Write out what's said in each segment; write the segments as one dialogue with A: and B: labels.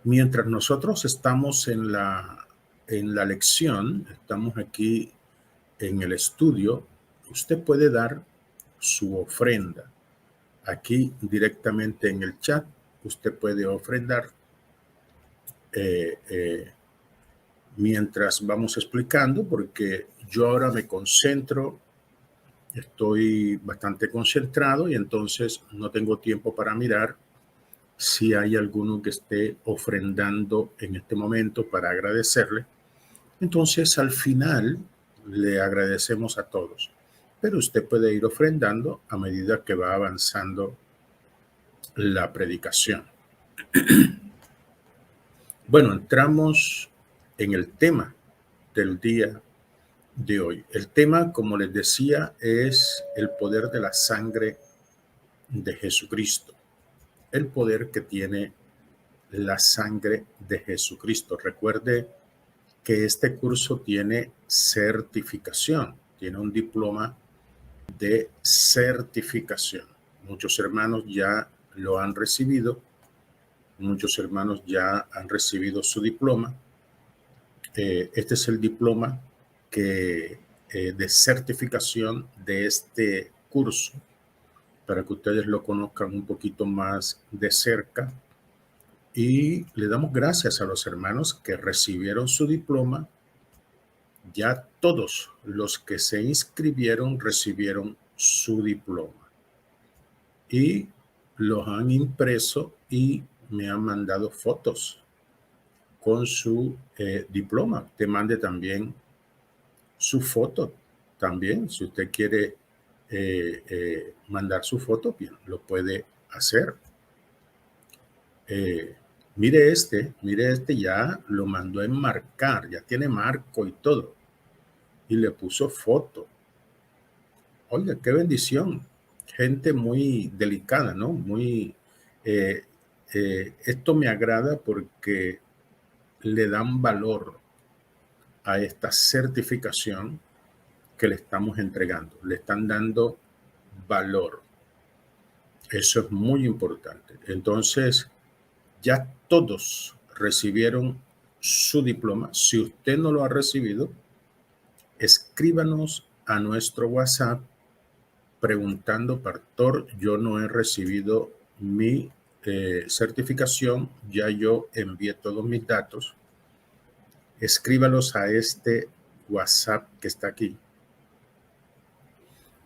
A: Mientras nosotros estamos en la lección, estamos aquí en el estudio, usted puede dar su ofrenda. Aquí directamente en el chat, usted puede ofrendar mientras vamos explicando, porque yo ahora me concentro, estoy bastante concentrado y entonces no tengo tiempo para mirar si hay alguno que esté ofrendando en este momento para agradecerle. Entonces, al final, le agradecemos a todos, pero usted puede ir ofrendando a medida que va avanzando la predicación. Bueno, entramos en el tema del día de hoy. El tema, como les decía, es el poder de la sangre de Jesucristo, el poder que tiene la sangre de Jesucristo. Recuerde que este curso tiene certificación, tiene un diploma de certificación. Muchos hermanos ya lo han recibido, muchos hermanos ya han recibido su diploma. Este es el diploma de certificación de este curso, para que ustedes lo conozcan un poquito más de cerca. Y le damos gracias a los hermanos que recibieron su diploma. Ya todos los que se inscribieron recibieron su diploma y los han impreso y me han mandado fotos con su diploma. Te mande también su foto también. Si usted quiere mandar su foto, bien, lo puede hacer. Mire este, ya lo mandó a enmarcar, ya tiene marco y todo. Y le puso foto. Oiga, qué bendición. Gente muy delicada, ¿no? Muy, esto me agrada porque le dan valor a esta certificación que le estamos entregando. Le están dando valor. Eso es muy importante. Entonces, ya todos recibieron su diploma. Si usted no lo ha recibido, escríbanos a nuestro WhatsApp preguntando, pastor, yo no he recibido mi certificación, ya yo envié todos mis datos. Escríbalos a este WhatsApp que está aquí.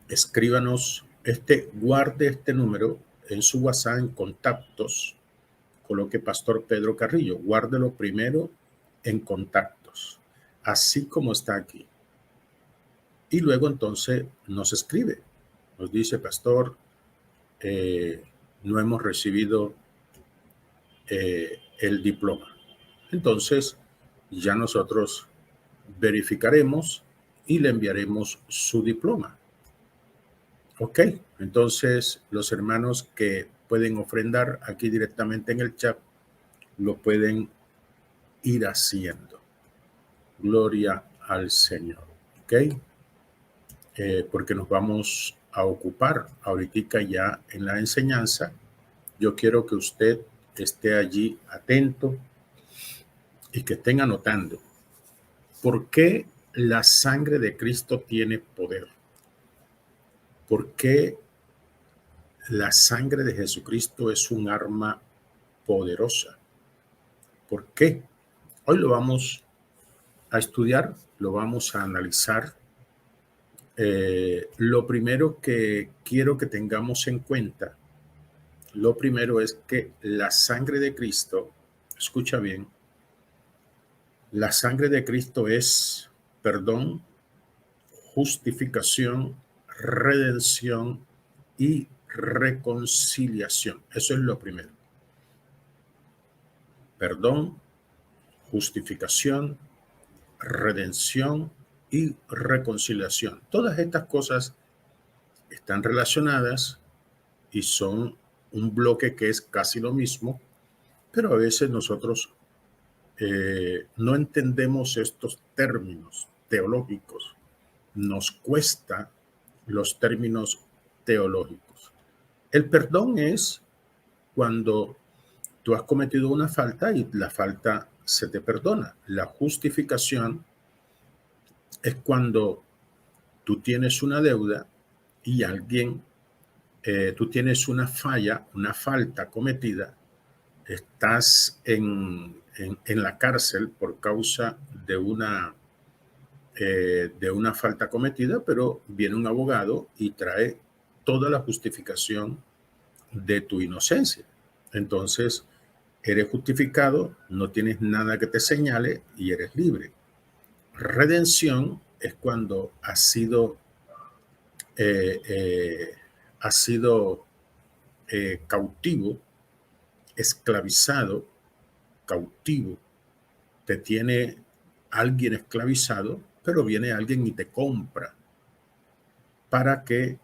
A: Escríbanos, guarde este número en su WhatsApp en contactos, coloque Pastor Pedro Carrillo, guárdelo primero en contactos, así como está aquí. Y luego entonces nos escribe, nos dice, pastor, no hemos recibido el diploma. Entonces ya nosotros verificaremos y le enviaremos su diploma. Ok, entonces los hermanos que pueden ofrendar aquí directamente en el chat lo pueden ir haciendo. Gloria al Señor. Ok, porque nos vamos a ocupar ahorita ya en la enseñanza. Yo quiero que usted esté allí atento y que estén anotando. ¿Por qué la sangre de Cristo tiene poder? ¿Por qué la sangre de Jesucristo es un arma poderosa? ¿Por qué? Hoy lo vamos a estudiar, lo vamos a analizar. Lo primero que quiero que tengamos en cuenta, lo primero es que la sangre de Cristo, escucha bien, la sangre de Cristo es perdón, justificación, redención y reconciliación. Eso es lo primero. Perdón, justificación, redención y reconciliación. Todas estas cosas están relacionadas y son un bloque que es casi lo mismo, pero a veces nosotros no entendemos estos términos teológicos. Nos cuesta los términos teológicos. El perdón es cuando tú has cometido una falta y la falta se te perdona. La justificación es cuando tú tienes una deuda y tú tienes una falla, una falta cometida, estás en la cárcel por causa de una falta cometida, pero viene un abogado y trae toda la justificación de tu inocencia. Entonces, eres justificado, no tienes nada que te señale y eres libre. Redención es cuando eh, eh, has sido cautivo, esclavizado, cautivo, te tiene alguien esclavizado, pero viene alguien y te compra para que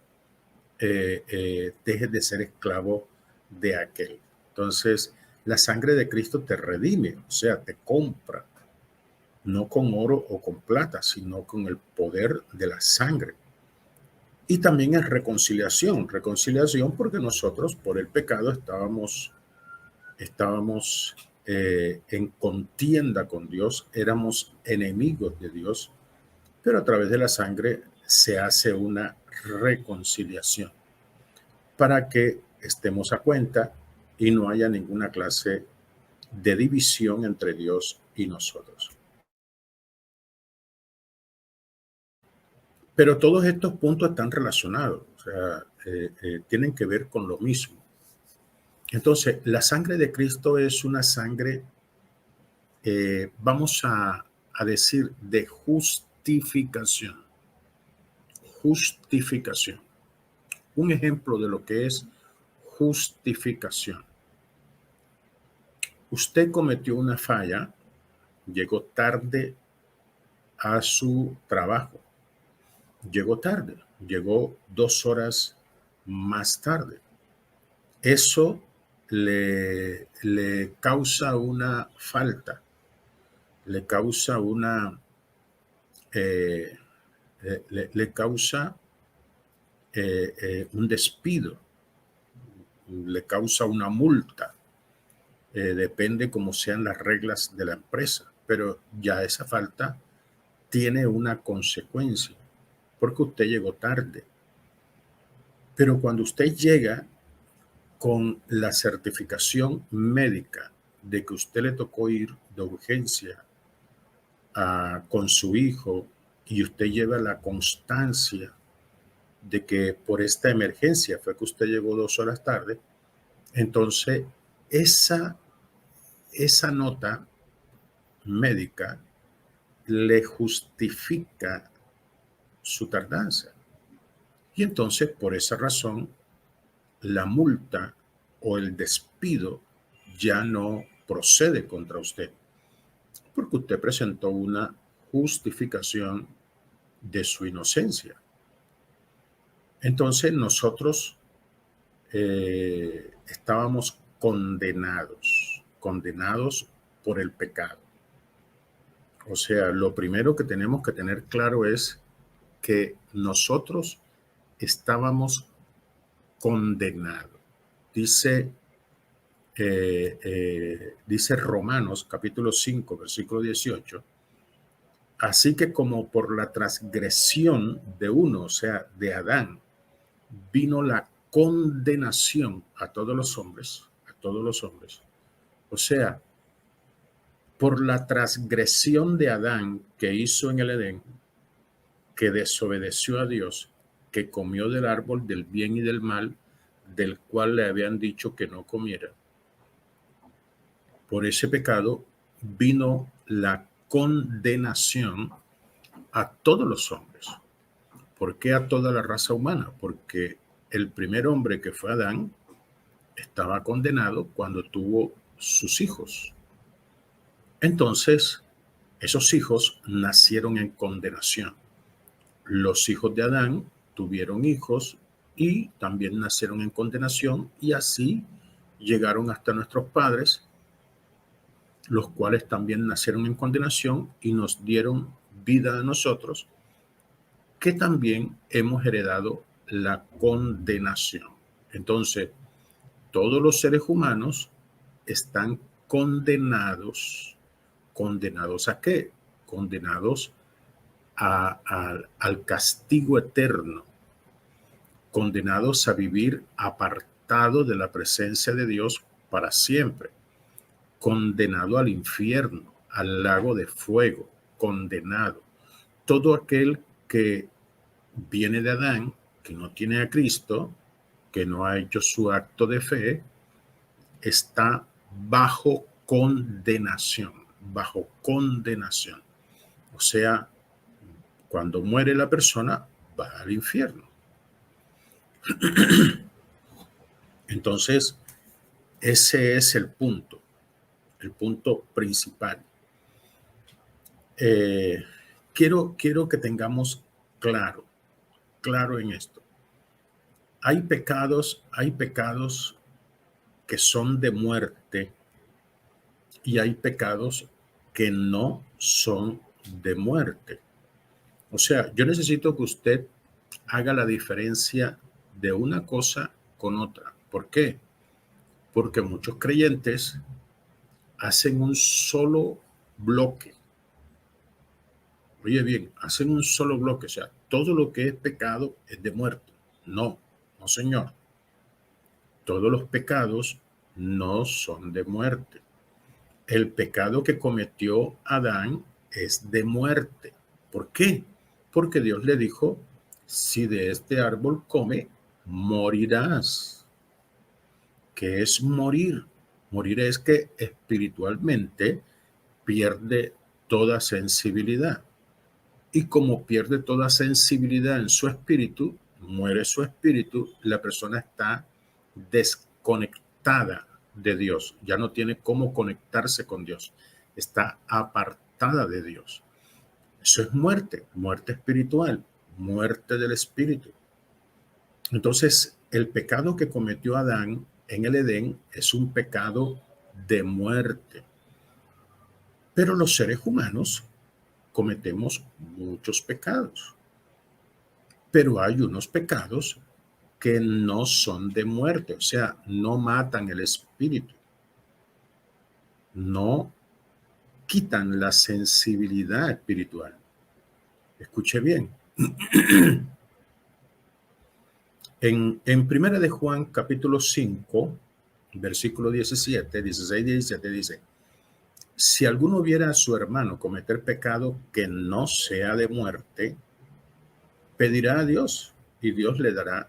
A: dejes de ser esclavo de aquel. Entonces, la sangre de Cristo te redime, o sea, te compra, no con oro o con plata, sino con el poder de la sangre. Y también es reconciliación, reconciliación porque nosotros por el pecado estábamos en contienda con Dios, éramos enemigos de Dios, pero a través de la sangre se hace una reconciliación para que estemos a cuenta y no haya ninguna clase de división entre Dios y nosotros. Pero todos estos puntos están relacionados, o sea, tienen que ver con lo mismo. Entonces, la sangre de Cristo es una sangre, vamos a decir, de justificación. Justificación. Un ejemplo de lo que es justificación. Usted cometió una falla, llegó tarde a su trabajo, llegó tarde, llegó 2 horas más tarde. Eso le causa una falta, le causa eh, le causa un despido, le causa una multa, depende cómo sean las reglas de la empresa, pero ya esa falta tiene una consecuencia, porque usted llegó tarde. Pero cuando usted llega con la certificación médica de que usted le tocó ir de urgencia con su hijo y usted lleva la constancia de que por esta emergencia fue que usted llegó 2 horas tarde, entonces esa, esa nota médica le justifica su tardanza. Y entonces, por esa razón, la multa o el despido ya no procede contra usted, porque usted presentó una justificación de su inocencia. Entonces nosotros estábamos condenados por el pecado. O sea, lo primero que tenemos que tener claro es que nosotros estábamos condenados. Dice Romanos capítulo 5, versículo 18, así que como por la transgresión de uno, o sea, de Adán, vino la condenación a todos los hombres, o sea, por la transgresión de Adán que hizo en el Edén, que desobedeció a Dios, que comió del árbol del bien y del mal, del cual le habían dicho que no comiera. Por ese pecado vino la condenación a todos los hombres. ¿Por qué a toda la raza humana? Porque el primer hombre, que fue Adán, estaba condenado cuando tuvo sus hijos. Entonces, esos hijos nacieron en condenación. Los hijos de Adán tuvieron hijos y también nacieron en condenación, y así llegaron hasta nuestros padres, los cuales también nacieron en condenación y nos dieron vida a nosotros, que también hemos heredado la condenación. Entonces, todos los seres humanos están condenados. ¿Condenados a qué? Condenados al castigo eterno, condenados a vivir apartados de la presencia de Dios para siempre, condenado al infierno, al lago de fuego, condenado. Todo aquel que viene de Adán, que no tiene a Cristo, que no ha hecho su acto de fe, está bajo condenación, bajo condenación. O sea, cuando muere la persona, va al infierno. Entonces, ese es el punto principal. Quiero que tengamos claro en esto. Hay pecados que son de muerte y hay pecados que no son de muerte. O sea, yo necesito que usted haga la diferencia de una cosa con otra. ¿Por qué? Porque muchos creyentes hacen un solo bloque. Oye bien, hacen un solo bloque. O sea, todo lo que es pecado es de muerte. No, no señor. Todos los pecados no son de muerte. El pecado que cometió Adán es de muerte. ¿Por qué? Porque Dios le dijo, si de este árbol come, morirás. ¿Qué es morir? Morir es que espiritualmente pierde toda sensibilidad. Y como pierde toda sensibilidad en su espíritu, muere su espíritu, la persona está desconectada de Dios. Ya no tiene cómo conectarse con Dios. Está apartada de Dios. Eso es muerte, muerte espiritual, muerte del espíritu. Entonces, el pecado que cometió Adán en el Edén es un pecado de muerte. Pero los seres humanos cometemos muchos pecados. Pero hay unos pecados que no son de muerte, o sea, no matan el espíritu, no quitan la sensibilidad espiritual. Escuche bien. En Primera de Juan, capítulo 5, versículo 17, 16 y 17 dice, si alguno viera a su hermano cometer pecado que no sea de muerte, pedirá a Dios y Dios le dará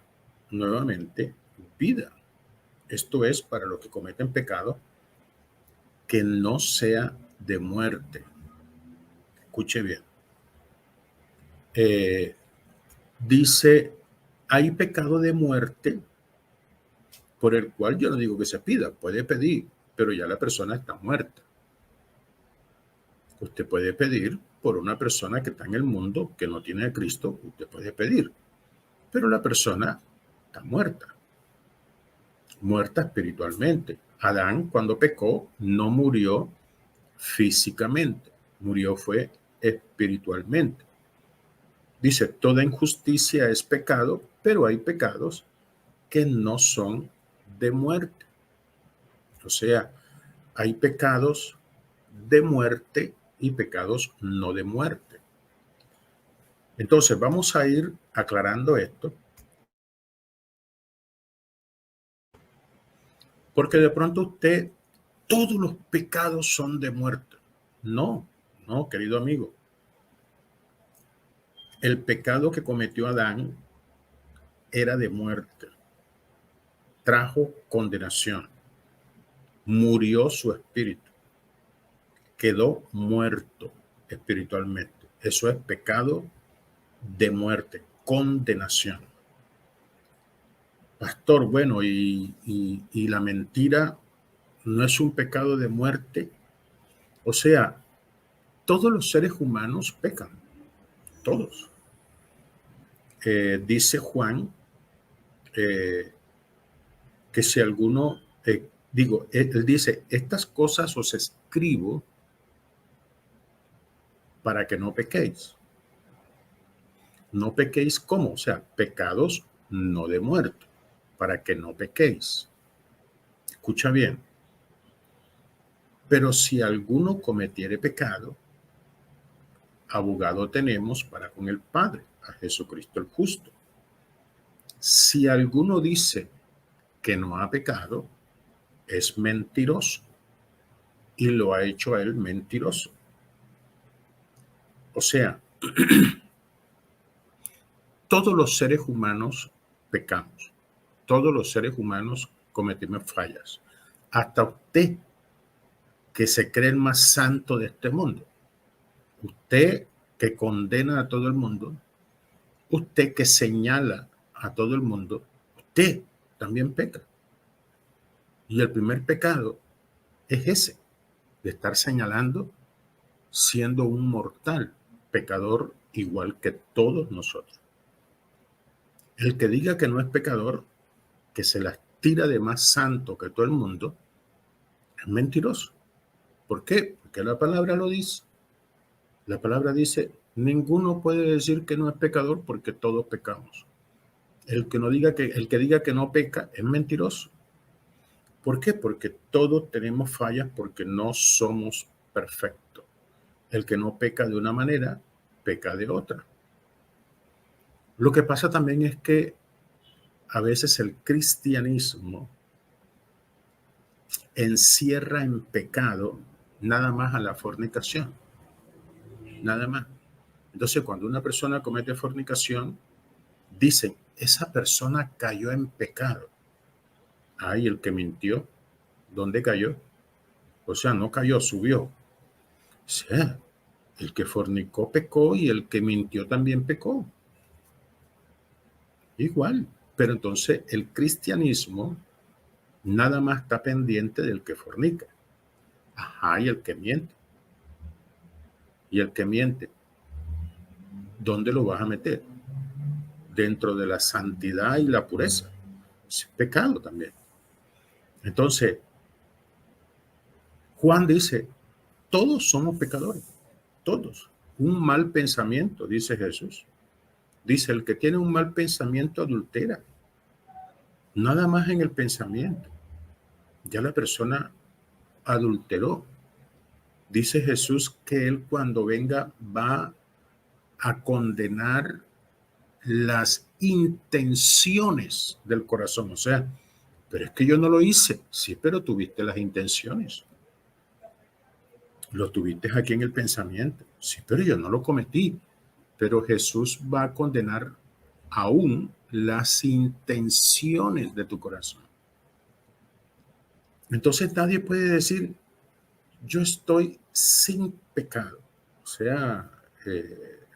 A: nuevamente vida. Esto es para los que cometen pecado que no sea de muerte. Escuche bien. Dice, hay pecado de muerte por el cual yo no digo que se pida, puede pedir, pero ya la persona está muerta. Usted puede pedir por una persona que está en el mundo, que no tiene a Cristo, usted puede pedir, pero la persona está muerta, muerta espiritualmente. Adán, cuando pecó, no murió físicamente, murió fue espiritualmente. Dice, toda injusticia es pecado, pero hay pecados que no son de muerte. O sea, hay pecados de muerte y pecados no de muerte. Entonces, vamos a ir aclarando esto, porque de pronto usted, todos los pecados son de muerte. No, no, querido amigo. El pecado que cometió Adán era de muerte. Trajo condenación. Murió su espíritu. Quedó muerto espiritualmente. Eso es pecado de muerte, condenación. Pastor, bueno, y la mentira no es un pecado de muerte. O sea, todos los seres humanos pecan, todos. Dice Juan que si alguno, él dice, estas cosas os escribo para que no pequéis. No pequéis ¿cómo? O sea, pecados no de muerte, para que no pequéis. Escucha bien. Pero si alguno cometiere pecado, abogado tenemos para con el Padre, a Jesucristo el justo. Si alguno dice que no ha pecado, es mentiroso y lo ha hecho a él mentiroso. O sea, todos los seres humanos pecamos. Todos los seres humanos cometemos fallas. Hasta usted, que se cree el más santo de este mundo. Usted que condena a todo el mundo. Usted que señala a todo el mundo. Usted también peca. Y el primer pecado es ese, de estar señalando, siendo un mortal, pecador igual que todos nosotros. El que diga que no es pecador, que se las tira de más santo que todo el mundo, es mentiroso. ¿Por qué? Porque la palabra lo dice. La palabra dice, ninguno puede decir que no es pecador porque todos pecamos. El que diga que no peca es mentiroso. ¿Por qué? Porque todos tenemos fallas porque no somos perfectos. El que no peca de una manera, peca de otra. Lo que pasa también es que a veces el cristianismo encierra en pecado nada más a la fornicación, nada más. Entonces, cuando una persona comete fornicación, dicen, esa persona cayó en pecado. Ay, el que mintió, ¿dónde cayó? O sea, no cayó, subió. O sea, el que fornicó pecó y el que mintió también pecó. Igual. Pero entonces el cristianismo nada más está pendiente del que fornica. Ajá, y el que miente. Y el que miente, ¿dónde lo vas a meter? Dentro de la santidad y la pureza. Es pecado también. Entonces, Juan dice, todos somos pecadores, todos. Un mal pensamiento, dice Jesús. Dice, el que tiene un mal pensamiento adultera. Nada más en el pensamiento. Ya la persona adulteró. Dice Jesús que él cuando venga va a condenar las intenciones del corazón. O sea, pero es que yo no lo hice. Sí, pero tuviste las intenciones. Lo tuviste aquí en el pensamiento. Sí, pero yo no lo cometí. Pero Jesús va a condenar aún las intenciones de tu corazón. Entonces nadie puede decir, yo estoy sin pecado. O sea,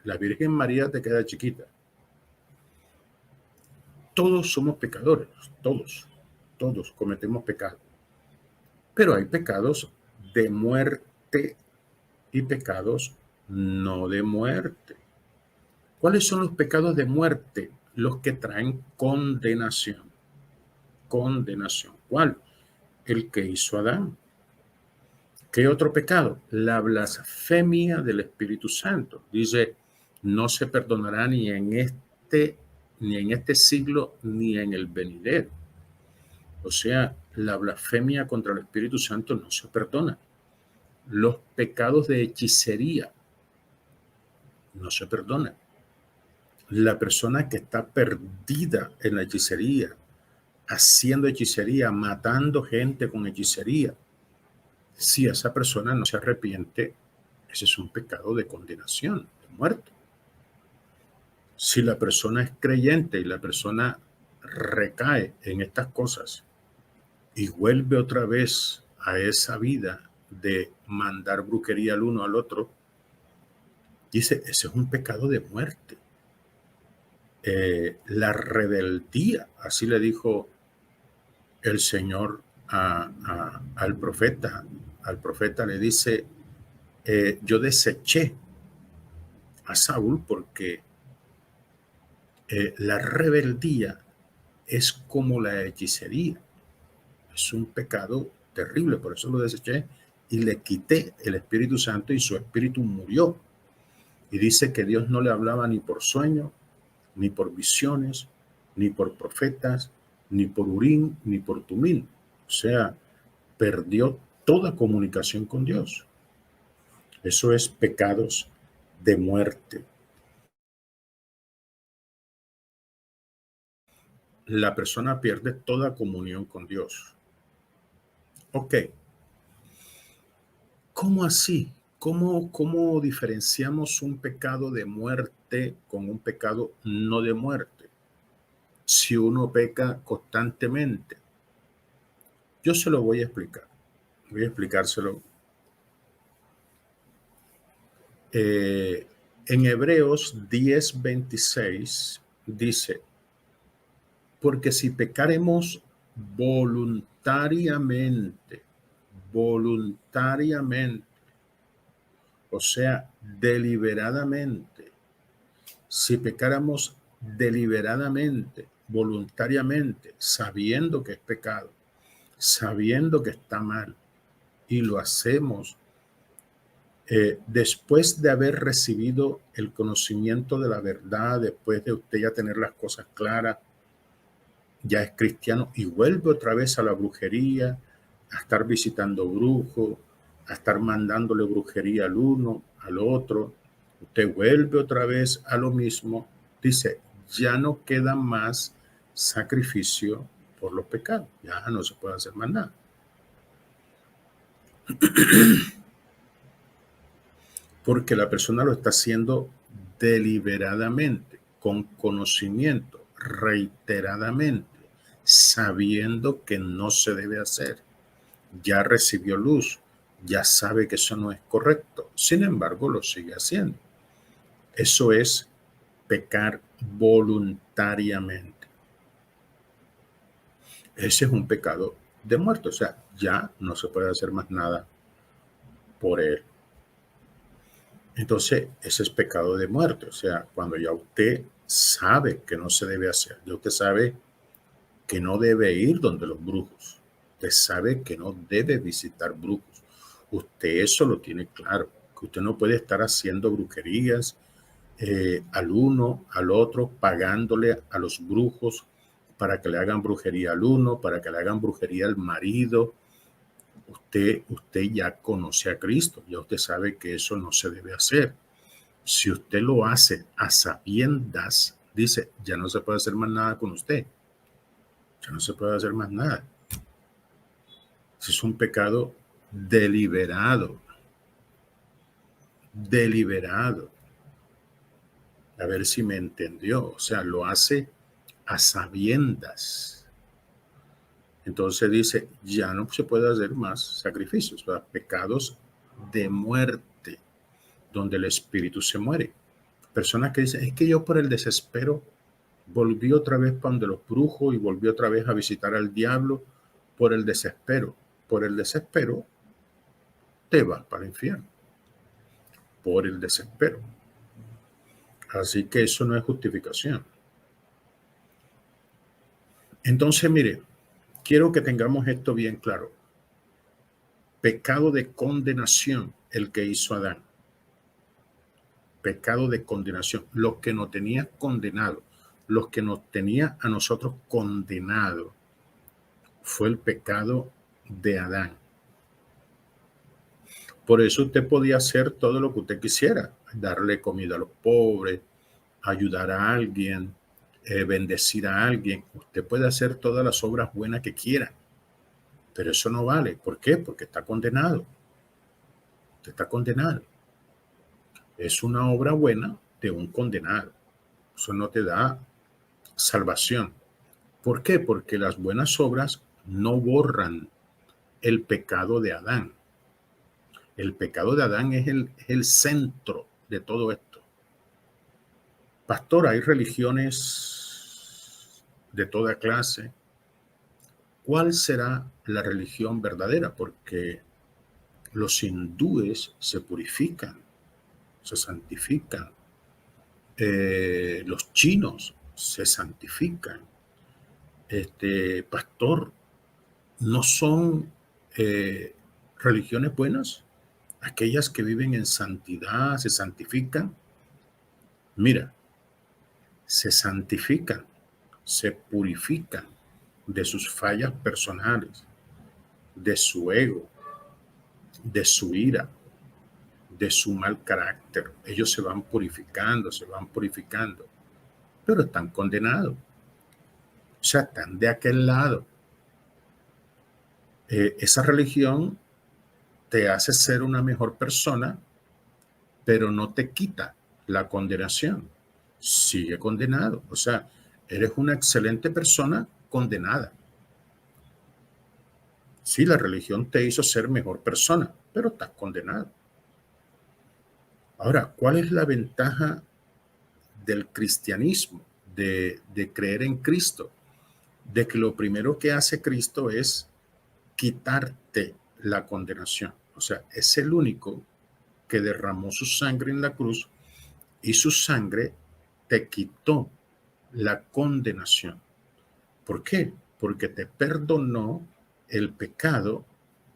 A: la Virgen María te queda chiquita. Todos somos pecadores, todos cometemos pecado. Pero hay pecados de muerte y pecados no de muerte. ¿Cuáles son los pecados de muerte? Los que traen condenación. Condenación. ¿Cuál? El que hizo Adán. ¿Qué otro pecado? La blasfemia del Espíritu Santo. Dice, no se perdonará ni en este siglo ni en el venidero. O sea, la blasfemia contra el Espíritu Santo no se perdona. Los pecados de hechicería no se perdonan. La persona que está perdida en la hechicería, haciendo hechicería, matando gente con hechicería, si esa persona no se arrepiente, ese es un pecado de condenación, de muerte. Si la persona es creyente y la persona recae en estas cosas y vuelve otra vez a esa vida de mandar brujería al uno al otro, dice, ese es un pecado de muerte. La rebeldía, así le dijo el Señor al profeta. Al profeta le dice, yo deseché a Saúl porque la rebeldía es como la hechicería. Es un pecado terrible, por eso lo deseché y le quité el Espíritu Santo y su espíritu murió. Y dice que Dios no le hablaba ni por sueño, ni por visiones, ni por profetas, ni por Urim, ni por Tumim. O sea, perdió toda comunicación con Dios. Eso es pecados de muerte. La persona pierde toda comunión con Dios. Ok, ¿cómo así? ¿Cómo diferenciamos un pecado de muerte con un pecado no de muerte? Si uno peca constantemente. Yo se lo voy a explicar. Voy a explicárselo. Eh, en Hebreos 10:26 dice, porque si pecaremos voluntariamente, voluntariamente, o sea, deliberadamente, si pecáramos deliberadamente, voluntariamente, sabiendo que es pecado, sabiendo que está mal, y lo hacemos después de haber recibido el conocimiento de la verdad, después de usted ya tener las cosas claras, ya es cristiano y vuelve otra vez a la brujería, a estar visitando brujos, a estar mandándole brujería al uno, al otro. Usted vuelve otra vez a lo mismo. Dice, ya no queda más sacrificio por los pecados. Ya no se puede hacer más nada. Porque la persona lo está haciendo deliberadamente, con conocimiento, reiteradamente, sabiendo que no se debe hacer. Ya recibió luz, ya sabe que eso no es correcto, sin embargo lo sigue haciendo. Eso es pecar voluntariamente. Ese es un pecado de muerte, o sea, ya no se puede hacer más nada por él. Entonces, ese es pecado de muerte, o sea, cuando ya usted sabe que no se debe hacer, ya usted sabe que no debe ir donde los brujos, usted sabe que no debe visitar brujos, usted eso lo tiene claro, que usted no puede estar haciendo brujerías al uno, al otro, pagándole a los brujos para que le hagan brujería al uno, para que le hagan brujería al marido. Usted ya conoce a Cristo, ya usted sabe que eso no se debe hacer. Si usted lo hace a sabiendas, dice, ya no se puede hacer más nada con usted. Ya no se puede hacer más nada. Ese es un pecado deliberado. Deliberado. A ver si me entendió. O sea, lo hace a sabiendas. Entonces dice, ya no se puede hacer más sacrificios, ¿verdad? Pecados de muerte, donde el espíritu se muere. Personas que dicen, es que yo por el desespero volví otra vez para donde los brujos y volví otra vez a visitar al diablo por el desespero. Por el desespero te vas para el infierno. Por el desespero. Así que eso no es justificación. Entonces, mire, quiero que tengamos esto bien claro. Pecado de condenación, el que hizo Adán. Pecado de condenación, lo que nos tenía condenado, los que nos tenía a nosotros condenado, fue el pecado de Adán. Por eso usted podía hacer todo lo que usted quisiera, darle comida a los pobres, ayudar a alguien, bendecir a alguien. Usted puede hacer todas las obras buenas que quiera, pero eso no vale. ¿Por qué? Porque está condenado. Usted está condenado. Es una obra buena de un condenado. Eso no te da salvación. ¿Por qué? Porque las buenas obras no borran el pecado de Adán. El pecado de Adán es el centro de todo esto. Pastor, hay religiones de toda clase. ¿Cuál será la religión verdadera? Porque los hindúes se purifican, se santifican. Los chinos se santifican. Pastor, ¿no son religiones buenas? Aquellas que viven en santidad, se santifican. Mira, se santifican, se purifican de sus fallas personales, de su ego, de su ira, de su mal carácter. Ellos se van purificando, pero están condenados. O sea, están de aquel lado. Esa religión te hace ser una mejor persona, pero no te quita la condenación. Sigue condenado. O sea, eres una excelente persona condenada. Sí, la religión te hizo ser mejor persona, pero estás condenado. Ahora, ¿cuál es la ventaja del cristianismo, de creer en Cristo? De que lo primero que hace Cristo es quitarte la condenación. O sea, es el único que derramó su sangre en la cruz y su sangre te quitó la condenación. ¿Por qué? Porque te perdonó el pecado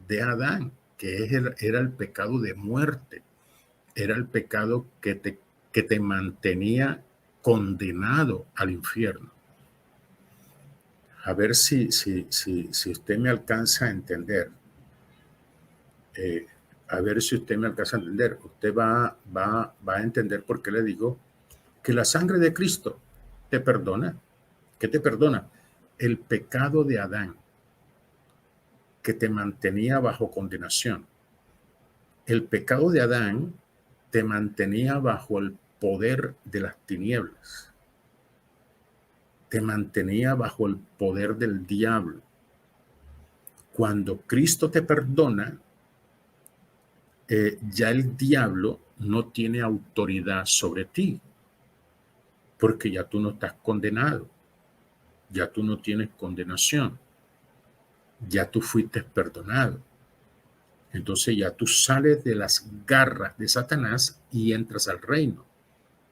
A: de Adán, que era el pecado de muerte, era el pecado que te mantenía condenado al infierno. A ver si usted me alcanza a entender. A ver si usted me alcanza a entender. Usted va a entender por qué le digo que la sangre de Cristo te perdona. ¿Qué te perdona? El pecado de Adán, que te mantenía bajo condenación. El pecado de Adán te mantenía bajo el poder de las tinieblas. Te mantenía bajo el poder del diablo. Cuando Cristo te perdona, ya el diablo no tiene autoridad sobre ti, porque ya tú no estás condenado, ya tú no tienes condenación, ya tú fuiste perdonado. Entonces ya tú sales de las garras de Satanás y entras al reino.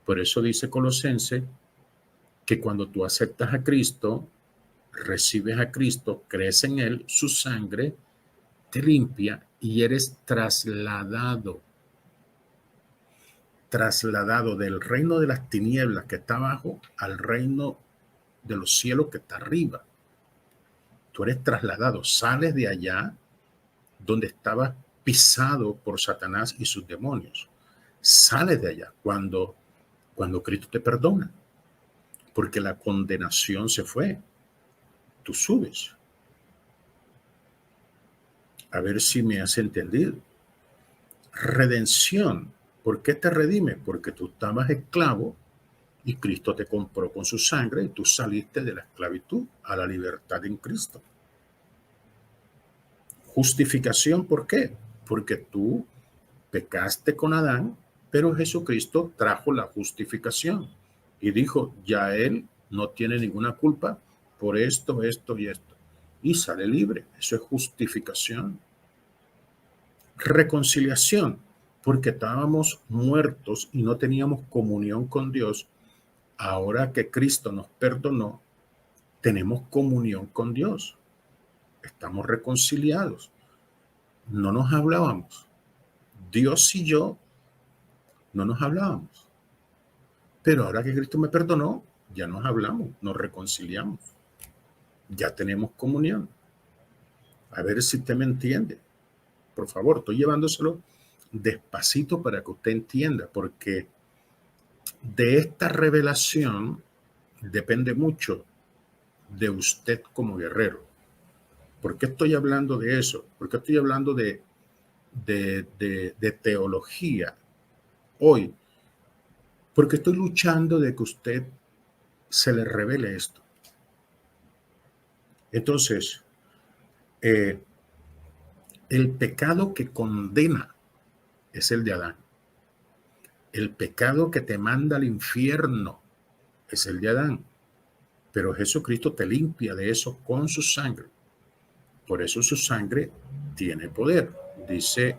A: Por eso dice Colosenses que cuando tú aceptas a Cristo, recibes a Cristo, crees en Él, su sangre te limpia y eres trasladado del reino de las tinieblas que está abajo al reino de los cielos que está arriba. Tú eres trasladado, sales de allá donde estabas pisado por Satanás y sus demonios. Sales de allá cuando Cristo te perdona, porque la condenación se fue. Tú subes. A ver si me has entendido. Redención. ¿Por qué te redime? Porque tú estabas esclavo y Cristo te compró con su sangre y tú saliste de la esclavitud a la libertad en Cristo. Justificación, ¿por qué? Porque tú pecaste con Adán, pero Jesucristo trajo la justificación y dijo, ya él no tiene ninguna culpa por esto, esto y esto. Y sale libre. Eso es justificación. Reconciliación, porque estábamos muertos y no teníamos comunión con Dios. Ahora que Cristo nos perdonó, tenemos comunión con Dios. Estamos reconciliados. No nos hablábamos. Dios y yo no nos hablábamos. Pero ahora que Cristo me perdonó, ya nos hablamos, nos reconciliamos. Ya tenemos comunión. A ver si usted me entiende. Por favor, estoy llevándoselo despacito para que usted entienda, porque de esta revelación depende mucho de usted como guerrero. ¿Por qué estoy hablando de eso? ¿Por qué estoy hablando de teología hoy? Porque estoy luchando de que usted se le revele esto. Entonces, el pecado que condena es el de Adán. El pecado que te manda al infierno es el de Adán. Pero Jesucristo te limpia de eso con su sangre. Por eso su sangre tiene poder. Dice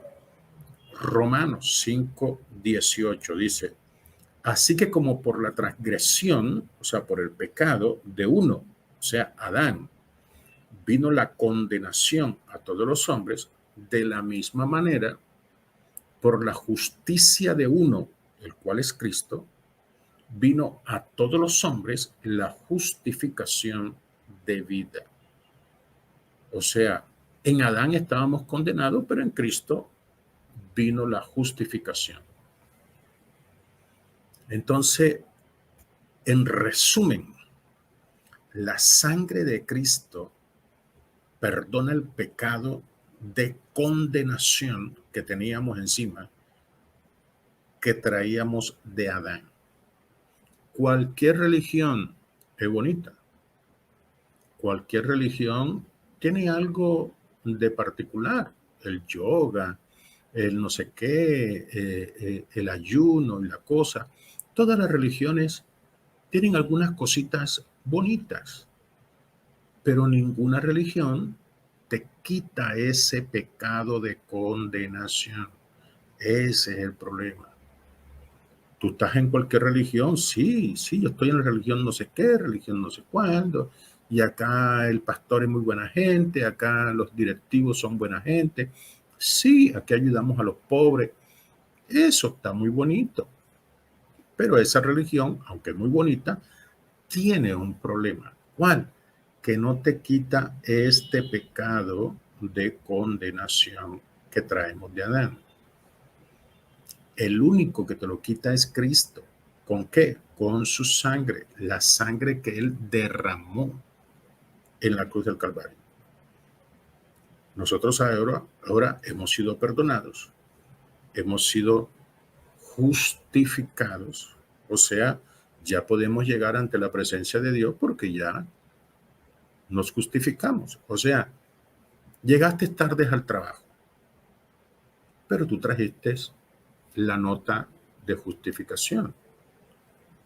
A: Romanos 5:18, dice, así que como por la transgresión, o sea, por el pecado de uno, o sea, Adán, vino la condenación a todos los hombres, de la misma manera, por la justicia de uno, el cual es Cristo, vino a todos los hombres la justificación de vida. O sea, en Adán estábamos condenados, pero en Cristo vino la justificación. Entonces, en resumen, la sangre de Cristo perdona el pecado de condenación que teníamos encima, que traíamos de Adán. Cualquier religión es bonita. Cualquier religión tiene algo de particular. El yoga, el no sé qué, el ayuno y la cosa. Todas las religiones tienen algunas cositas bonitas, pero ninguna religión te quita ese pecado de condenación. Ese es el problema. Tú estás en cualquier religión, sí, yo estoy en la religión no sé qué, religión no sé cuándo, y acá el pastor es muy buena gente, acá los directivos son buena gente, sí, aquí ayudamos a los pobres, eso está muy bonito, pero esa religión, aunque es muy bonita, tiene un problema. ¿Cuál? Que no te quita este pecado de condenación que traemos de Adán. El único que te lo quita es Cristo. ¿Con qué? Con su sangre, la sangre que Él derramó en la cruz del Calvario. Nosotros ahora hemos sido perdonados, hemos sido justificados, o sea, ya podemos llegar ante la presencia de Dios porque ya nos justificamos. O sea, llegaste tarde al trabajo, pero tú trajiste la nota de justificación.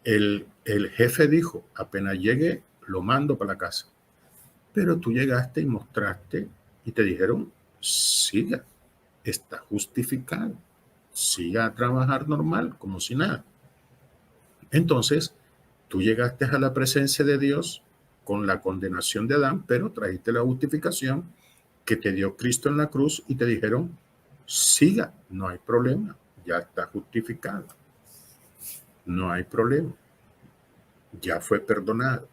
A: El jefe dijo, apenas llegue, lo mando para la casa. Pero tú llegaste y mostraste y te dijeron, siga, está justificado, siga a trabajar normal, como si nada. Entonces, tú llegaste a la presencia de Dios con la condenación de Adán, pero trajiste la justificación que te dio Cristo en la cruz y te dijeron, siga, no hay problema, ya está justificado, no hay problema, ya fue perdonado.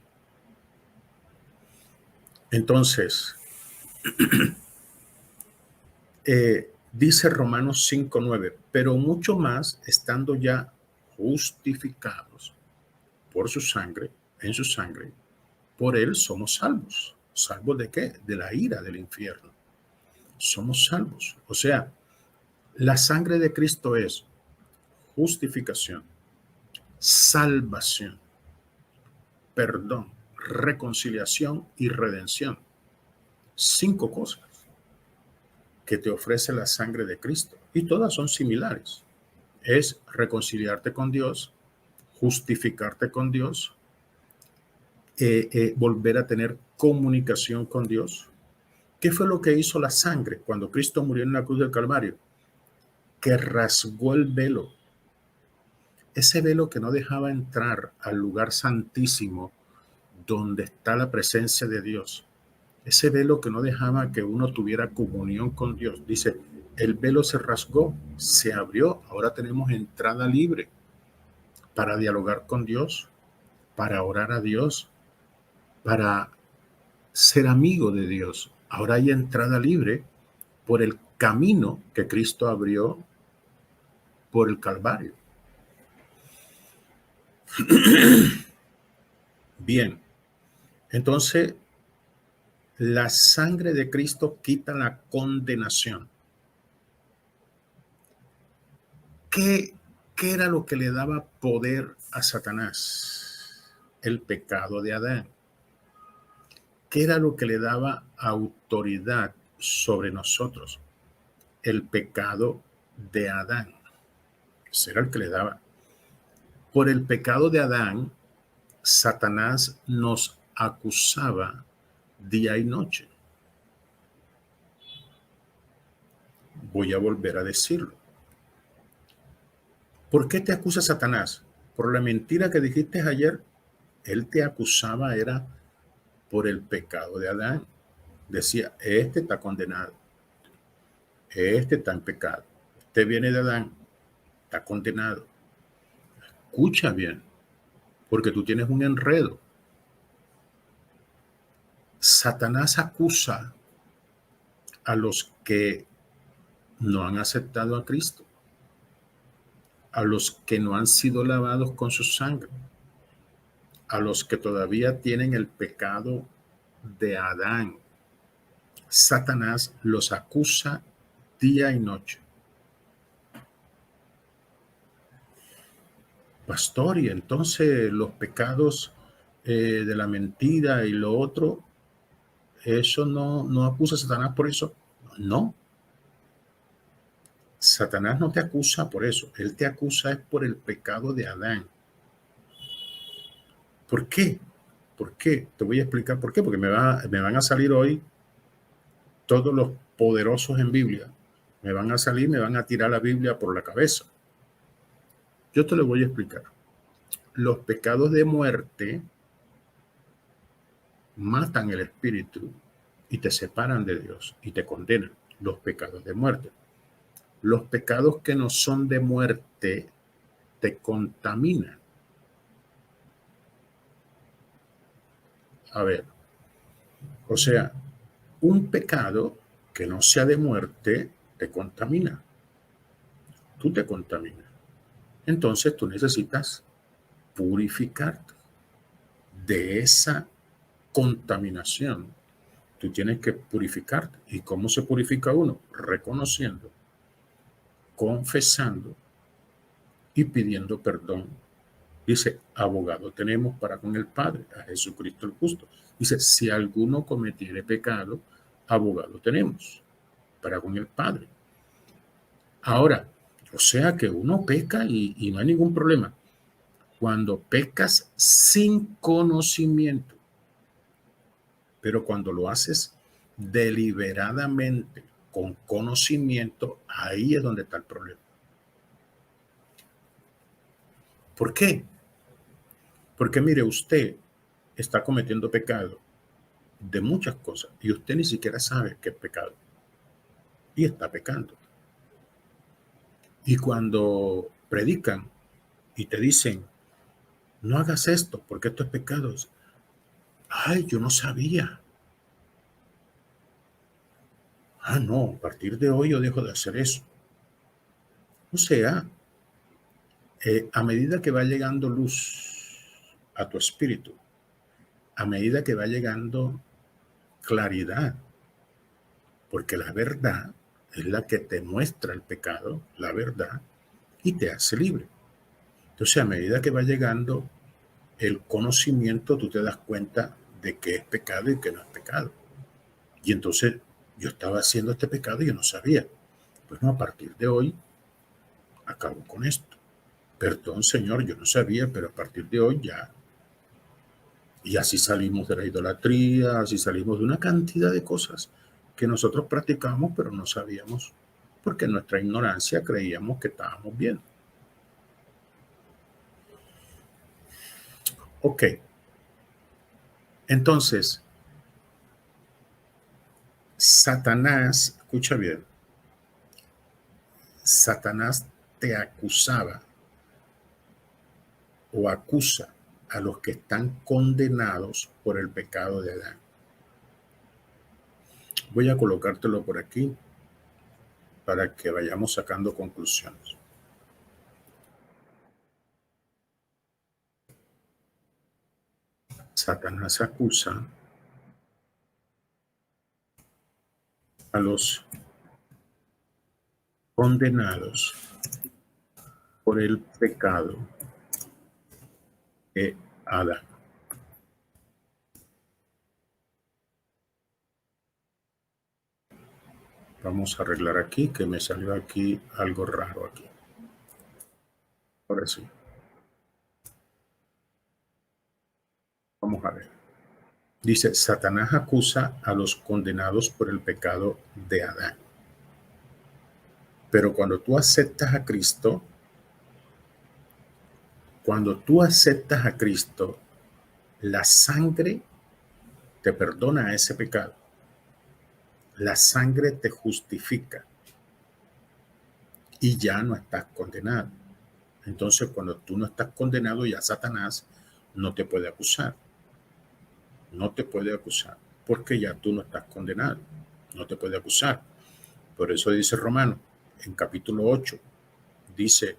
A: Entonces, dice Romanos 5:9, pero mucho más estando ya justificados por su sangre, en su sangre, por él somos salvos. ¿Salvos de qué? De la ira del infierno. Somos salvos. O sea, la sangre de Cristo es justificación, salvación, perdón, reconciliación y redención. 5 cosas que te ofrece la sangre de Cristo y todas son similares. Es reconciliarte con Dios, justificarte con Dios, volver a tener comunicación con Dios. ¿Qué fue lo que hizo la sangre cuando Cristo murió en la cruz del Calvario? Que rasgó el velo, ese velo que no dejaba entrar al lugar santísimo donde está la presencia de Dios, ese velo que no dejaba que uno tuviera comunión con Dios. Dice, el velo se rasgó, se abrió, ahora tenemos entrada libre para dialogar con Dios, para orar a Dios, para ser amigo de Dios. Ahora hay entrada libre por el camino que Cristo abrió por el Calvario. Bien, entonces la sangre de Cristo quita la condenación. ¿Qué era lo que le daba poder a Satanás? El pecado de Adán. ¿Qué era lo que le daba autoridad sobre nosotros? El pecado de Adán. Ese era el que le daba. Por el pecado de Adán, Satanás nos acusaba día y noche. Voy a volver a decirlo. ¿Por qué te acusa Satanás? Por la mentira que dijiste ayer. Él te acusaba era por el pecado de Adán. Decía, este está condenado, este está en pecado, este viene de Adán, está condenado. Escucha bien, porque tú tienes un enredo. Satanás acusa a los que no han aceptado a Cristo, a los que no han sido lavados con su sangre, a los que todavía tienen el pecado de Adán. Satanás los acusa día y noche. Pastor, y entonces los pecados de la mentira y lo otro, ¿eso no acusa a Satanás por eso? No. Satanás no te acusa por eso. Él te acusa es por el pecado de Adán. ¿Por qué? ¿Por qué? Te voy a explicar por qué. Porque me van a salir hoy todos los poderosos en Biblia. Me van a salir, me van a tirar la Biblia por la cabeza. Yo te lo voy a explicar. Los pecados de muerte matan el espíritu y te separan de Dios y te condenan. Los pecados de muerte. Los pecados que no son de muerte te contaminan. A ver, o sea, un pecado que no sea de muerte te contamina. Tú te contaminas. Entonces tú necesitas purificarte de esa contaminación. Tú tienes que purificarte. ¿Y cómo se purifica uno? Reconociendo, confesando y pidiendo perdón. Dice, abogado tenemos para con el Padre, a Jesucristo el justo. Dice, si alguno cometiere pecado, abogado tenemos para con el Padre. Ahora, o sea que uno peca y no hay ningún problema. Cuando pecas sin conocimiento, pero cuando lo haces deliberadamente, con conocimiento, ahí es donde está el problema. ¿Por qué? Porque mire, usted está cometiendo pecado de muchas cosas y usted ni siquiera sabe que es pecado y está pecando. Y cuando predican y te dicen, no hagas esto porque esto es pecado, ay, yo no sabía. Ah, no, a partir de hoy yo dejo de hacer eso. O sea, a medida que va llegando luz a tu espíritu, a medida que va llegando claridad, porque la verdad es la que te muestra el pecado, la verdad, y te hace libre. Entonces, a medida que va llegando el conocimiento, tú te das cuenta de que es pecado y que no es pecado. Y entonces yo estaba haciendo este pecado y yo no sabía. Pues no, a partir de hoy acabo con esto. Perdón, Señor, yo no sabía, pero a partir de hoy ya. Y así salimos de la idolatría, así salimos de una cantidad de cosas que nosotros practicamos, pero no sabíamos, porque en nuestra ignorancia creíamos que estábamos bien. Ok. Entonces, Satanás, escucha bien, Satanás te acusaba o acusa a los que están condenados por el pecado de Adán. Voy a colocártelo por aquí para que vayamos sacando conclusiones. Satanás acusa a los condenados por el pecado de Adán. Vamos a arreglar aquí, que me salió aquí algo raro aquí. Ahora sí. Vamos a ver. Dice, Satanás acusa a los condenados por el pecado de Adán. Pero cuando tú aceptas a Cristo, la sangre te perdona ese pecado. La sangre te justifica y ya no estás condenado. Entonces, cuando tú no estás condenado, ya Satanás no te puede acusar. No te puede acusar porque ya tú no estás condenado. No te puede acusar. Por eso dice Romano, en capítulo 8, dice,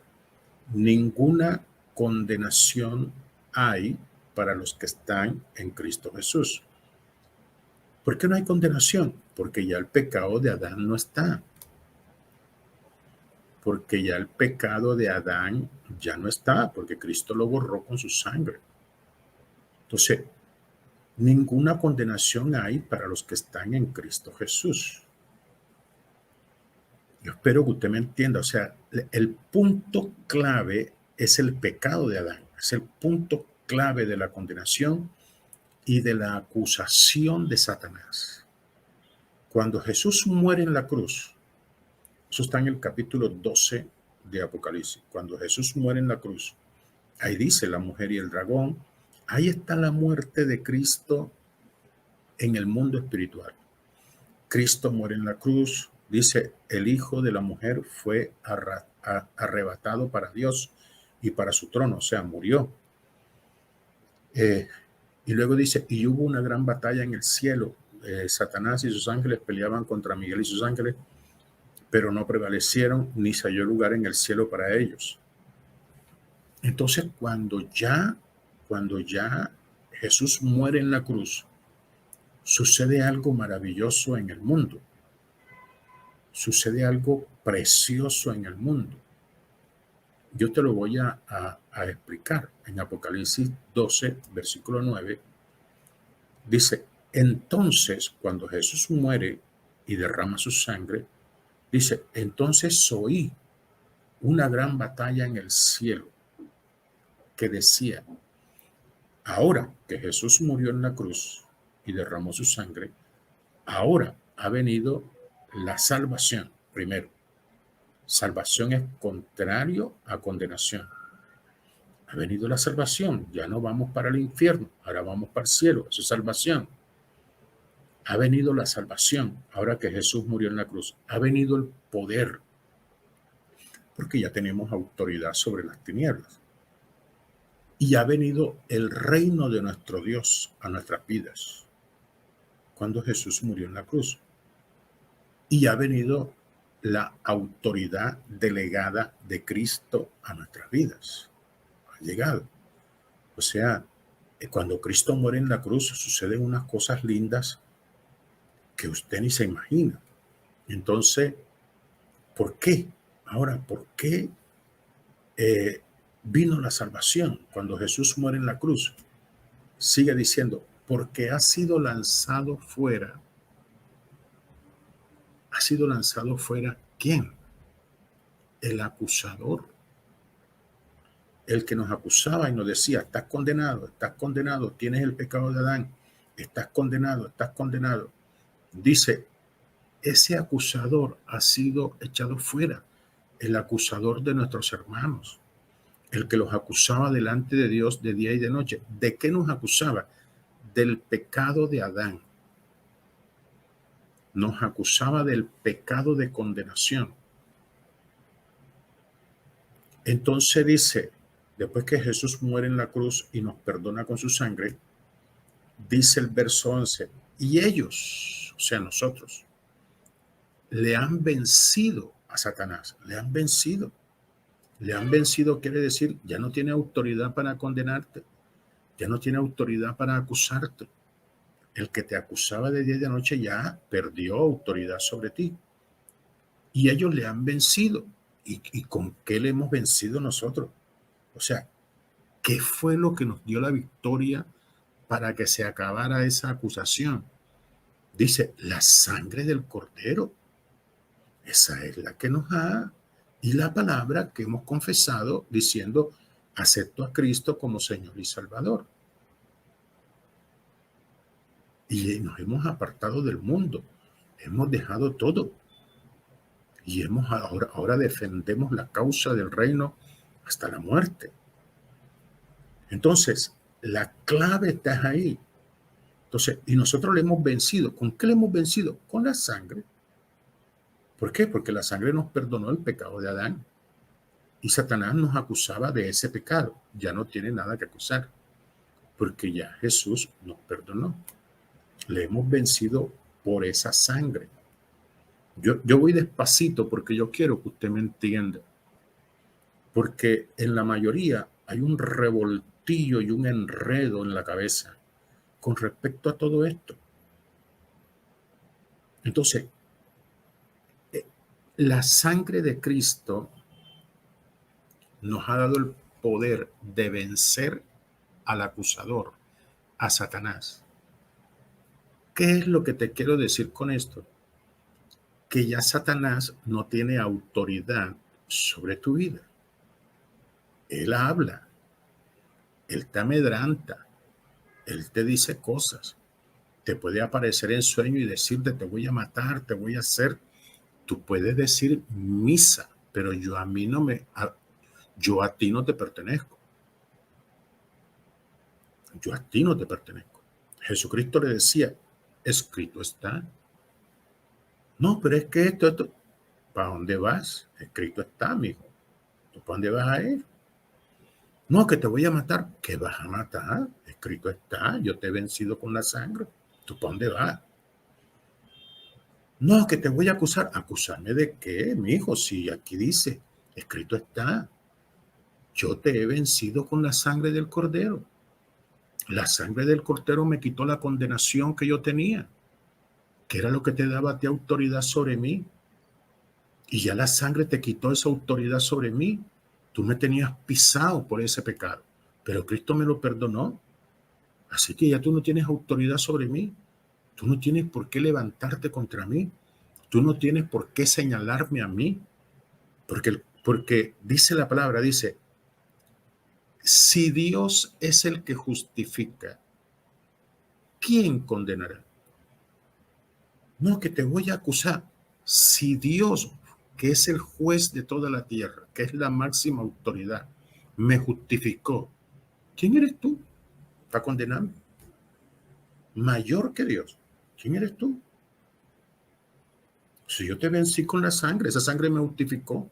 A: ninguna condenación hay para los que están en Cristo Jesús. ¿Por qué no hay condenación? Porque ya el pecado de Adán no está. Porque ya el pecado de Adán ya no está, porque Cristo lo borró con su sangre. Entonces, ninguna condenación hay para los que están en Cristo Jesús. Yo espero que usted me entienda. O sea, el punto clave es el pecado de Adán. Es el punto clave de la condenación y de la acusación de Satanás. Cuando Jesús muere en la cruz, eso está en el capítulo 12 de Apocalipsis. Cuando Jesús muere en la cruz, ahí dice la mujer y el dragón, ahí está la muerte de Cristo en el mundo espiritual. Cristo muere en la cruz, dice, el hijo de la mujer fue arrebatado para Dios y para su trono, o sea, murió. Y luego dice, y hubo una gran batalla en el cielo. Satanás y sus ángeles peleaban contra Miguel y sus ángeles, pero no prevalecieron, ni se halló lugar en el cielo para ellos. Entonces, cuando ya Jesús muere en la cruz, sucede algo maravilloso en el mundo. Sucede algo precioso en el mundo. Yo te lo voy a explicar. En Apocalipsis 12, versículo 9, dice, entonces, cuando Jesús muere y derrama su sangre, dice, entonces oí una gran batalla en el cielo que decía, ahora que Jesús murió en la cruz y derramó su sangre, ahora ha venido la salvación. Primero, salvación es contrario a condenación. Ha venido la salvación, ya no vamos para el infierno, ahora vamos para el cielo, eso es salvación. Ha venido la salvación, ahora que Jesús murió en la cruz. Ha venido el poder, porque ya tenemos autoridad sobre las tinieblas. Y ha venido el reino de nuestro Dios a nuestras vidas, cuando Jesús murió en la cruz. Y ha venido la autoridad delegada de Cristo a nuestras vidas. Ha llegado. O sea, cuando Cristo muere en la cruz, suceden unas cosas lindas que usted ni se imagina. Entonces, ¿por qué? Ahora, ¿por qué vino la salvación cuando Jesús muere en la cruz? Sigue diciendo, porque ha sido lanzado fuera. ¿Ha sido lanzado fuera quién? El acusador. El que nos acusaba y nos decía, estás condenado, tienes el pecado de Adán, estás condenado. Dice, ese acusador ha sido echado fuera, el acusador de nuestros hermanos, el que los acusaba delante de Dios de día y de noche. ¿De qué nos acusaba? Del pecado de Adán. Nos acusaba del pecado de condenación. Entonces dice, después que Jesús muere en la cruz y nos perdona con su sangre, dice el verso 11, y ellos, o sea, nosotros, le han vencido a Satanás, le han vencido. Le han vencido quiere decir, ya no tiene autoridad para condenarte, ya no tiene autoridad para acusarte. El que te acusaba de día y de noche ya perdió autoridad sobre ti. Y ellos le han vencido. ¿Y con qué le hemos vencido nosotros? O sea, ¿qué fue lo que nos dio la victoria para que se acabara esa acusación? Dice, la sangre del Cordero. Esa es la que nos ha... Y la palabra que hemos confesado diciendo, acepto a Cristo como Señor y Salvador. Y nos hemos apartado del mundo. Hemos dejado todo. Y ahora defendemos la causa del reino hasta la muerte. Entonces, la clave está ahí. Entonces, y nosotros le hemos vencido. ¿Con qué le hemos vencido? Con la sangre. ¿Por qué? Porque la sangre nos perdonó el pecado de Adán. Y Satanás nos acusaba de ese pecado. Ya no tiene nada que acusar. Porque ya Jesús nos perdonó. Le hemos vencido por esa sangre. Yo voy despacito porque yo quiero que usted me entienda. Porque en la mayoría hay un revoltillo y un enredo en la cabeza con respecto a todo esto. Entonces, la sangre de Cristo nos ha dado el poder de vencer al acusador, a Satanás. ¿Qué es lo que te quiero decir con esto? Que ya Satanás no tiene autoridad sobre tu vida. Él habla, él te amedranta, él te dice cosas, te puede aparecer en sueño y decirte te voy a matar, te voy a hacer. Tú puedes decir misa, pero yo a ti no te pertenezco. Yo a ti no te pertenezco. Jesucristo le decía, escrito está. No, pero es que esto, ¿para dónde vas? Escrito está, mijo. ¿Tú para dónde vas a ir? No, que te voy a matar. ¿Qué vas a matar? Escrito está, yo te he vencido con la sangre. ¿Tú para dónde vas? No, que te voy a acusar. ¿Acusarme de qué, mijo? Si aquí dice, escrito está, yo te he vencido con la sangre del cordero. La sangre del cordero me quitó la condenación que yo tenía, que era lo que te daba a ti autoridad sobre mí. Y ya la sangre te quitó esa autoridad sobre mí. Tú me tenías pisado por ese pecado, pero Cristo me lo perdonó. Así que ya tú no tienes autoridad sobre mí. Tú no tienes por qué levantarte contra mí. Tú no tienes por qué señalarme a mí. Porque dice la palabra, dice, si Dios es el que justifica, ¿quién condenará? No, que te voy a acusar. Si Dios, que es el juez de toda la tierra, que es la máxima autoridad, me justificó, ¿quién eres tú para condenarme? Mayor que Dios. ¿Quién eres tú? Si yo te vencí con la sangre, esa sangre me justificó.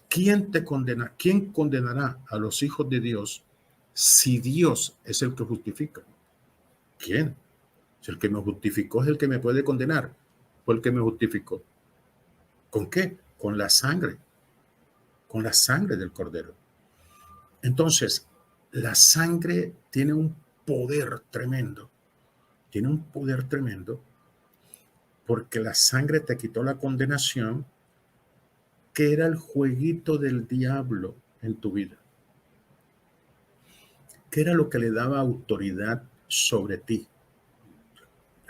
A: ¿Quién te condena? ¿Quién condenará a los hijos de Dios si Dios es el que justifica? ¿Quién? Si el que me justificó es el que me puede condenar. Fue el que me justificó. ¿Con qué? Con la sangre. Con la sangre del cordero. Entonces, la sangre tiene un poder tremendo. Tiene un poder tremendo porque la sangre te quitó la condenación que era el jueguito del diablo en tu vida. ¿Qué era lo que le daba autoridad sobre ti?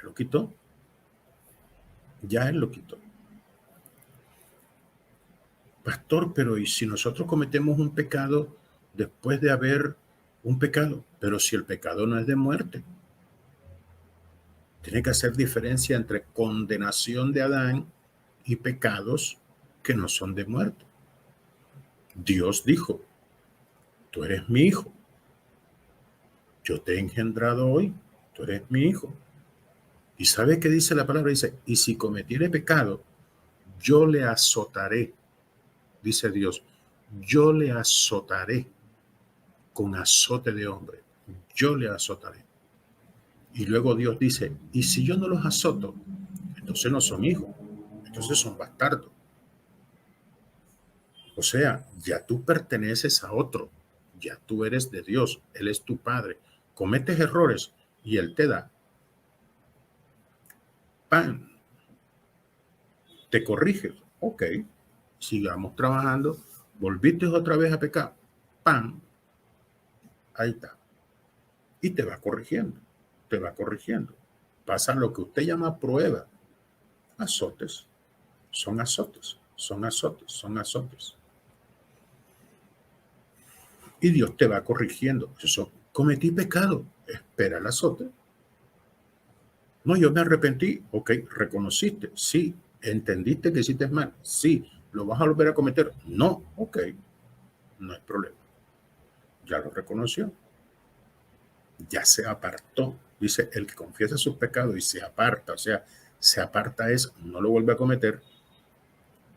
A: Lo quitó. Ya él lo quitó. Pastor, pero ¿y si nosotros cometemos un pecado después de haber un pecado? Pero si el pecado no es de muerte. Tiene que hacer diferencia entre condenación de Adán y pecados que no son de muerte. Dios dijo, tú eres mi hijo. Yo te he engendrado hoy. Tú eres mi hijo. ¿Y sabe qué dice la palabra? Dice, y si cometiere pecado, yo le azotaré, dice Dios, yo le azotaré con azote de hombre, yo le azotaré. Y luego Dios dice, y si yo no los azoto, entonces no son hijos, entonces son bastardos. O sea, ya tú perteneces a otro, ya tú eres de Dios, Él es tu Padre. Cometes errores y Él te da pan, te corriges, ok, sigamos trabajando, volviste otra vez a pecar, pan, ahí está. Y te va corrigiendo, te va corrigiendo. Pasa lo que usted llama prueba, azotes, son azotes, son azotes, son azotes. Y Dios te va corrigiendo. Eso, cometí pecado, espera el azote. No, yo me arrepentí, ok, reconociste, sí, entendiste que hiciste mal, sí, lo vas a volver a cometer, no, ok, no hay problema, ya lo reconoció, ya se apartó. Dice, el que confiesa sus pecados y se aparta, o sea, se aparta es, no lo vuelve a cometer,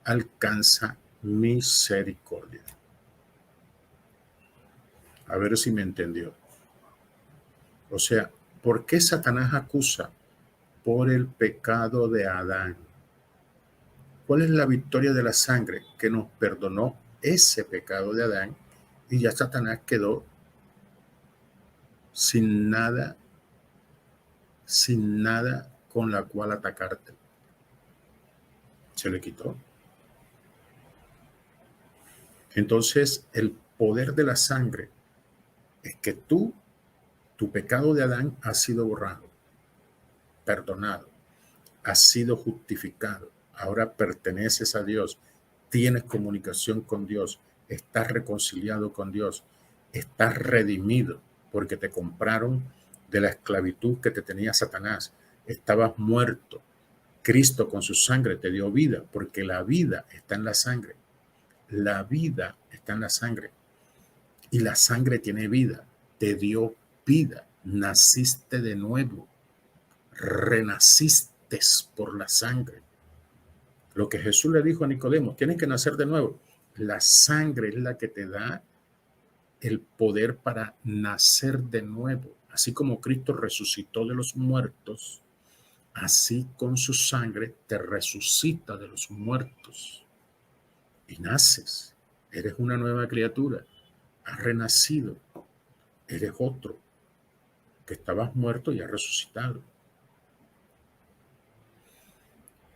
A: alcanza misericordia. A ver si me entendió. O sea, ¿por qué Satanás acusa? por el pecado de Adán. ¿Cuál es la victoria de la sangre? Que nos perdonó ese pecado de Adán y ya Satanás quedó sin nada con la cual atacarte. Se le quitó. Entonces, el poder de la sangre es que tu pecado de Adán ha sido borrado, perdonado, ha sido justificado. Ahora perteneces a Dios, tienes comunicación con Dios, estás reconciliado con Dios, estás redimido porque te compraron de la esclavitud que te tenía Satanás. Estabas muerto. Cristo con su sangre te dio vida porque la vida está en la sangre. La vida está en la sangre y la sangre tiene vida. Te dio vida. Naciste de nuevo. Renaciste por la sangre. Lo que Jesús le dijo a Nicodemo, tienes que nacer de nuevo. La sangre es la que te da el poder para nacer de nuevo. Así como Cristo resucitó de los muertos, así con su sangre te resucita de los muertos. Y naces. Eres una nueva criatura. Has renacido. Eres otro que estabas muerto y has resucitado.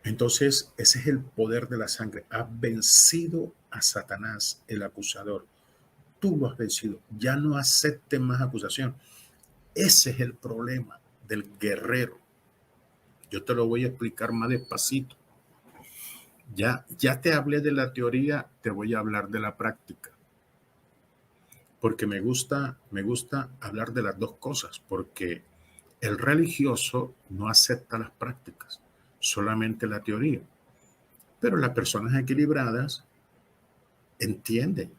A: Entonces, ese es el poder de la sangre. Has vencido a Satanás, el acusador. Tú lo has vencido. Ya no aceptes más acusación. Ese es el problema del guerrero. Yo te lo voy a explicar más despacito. Ya te hablé de la teoría, te voy a hablar de la práctica. Porque me gusta hablar de las dos cosas, porque el religioso no acepta las prácticas, solamente la teoría. Pero las personas equilibradas entienden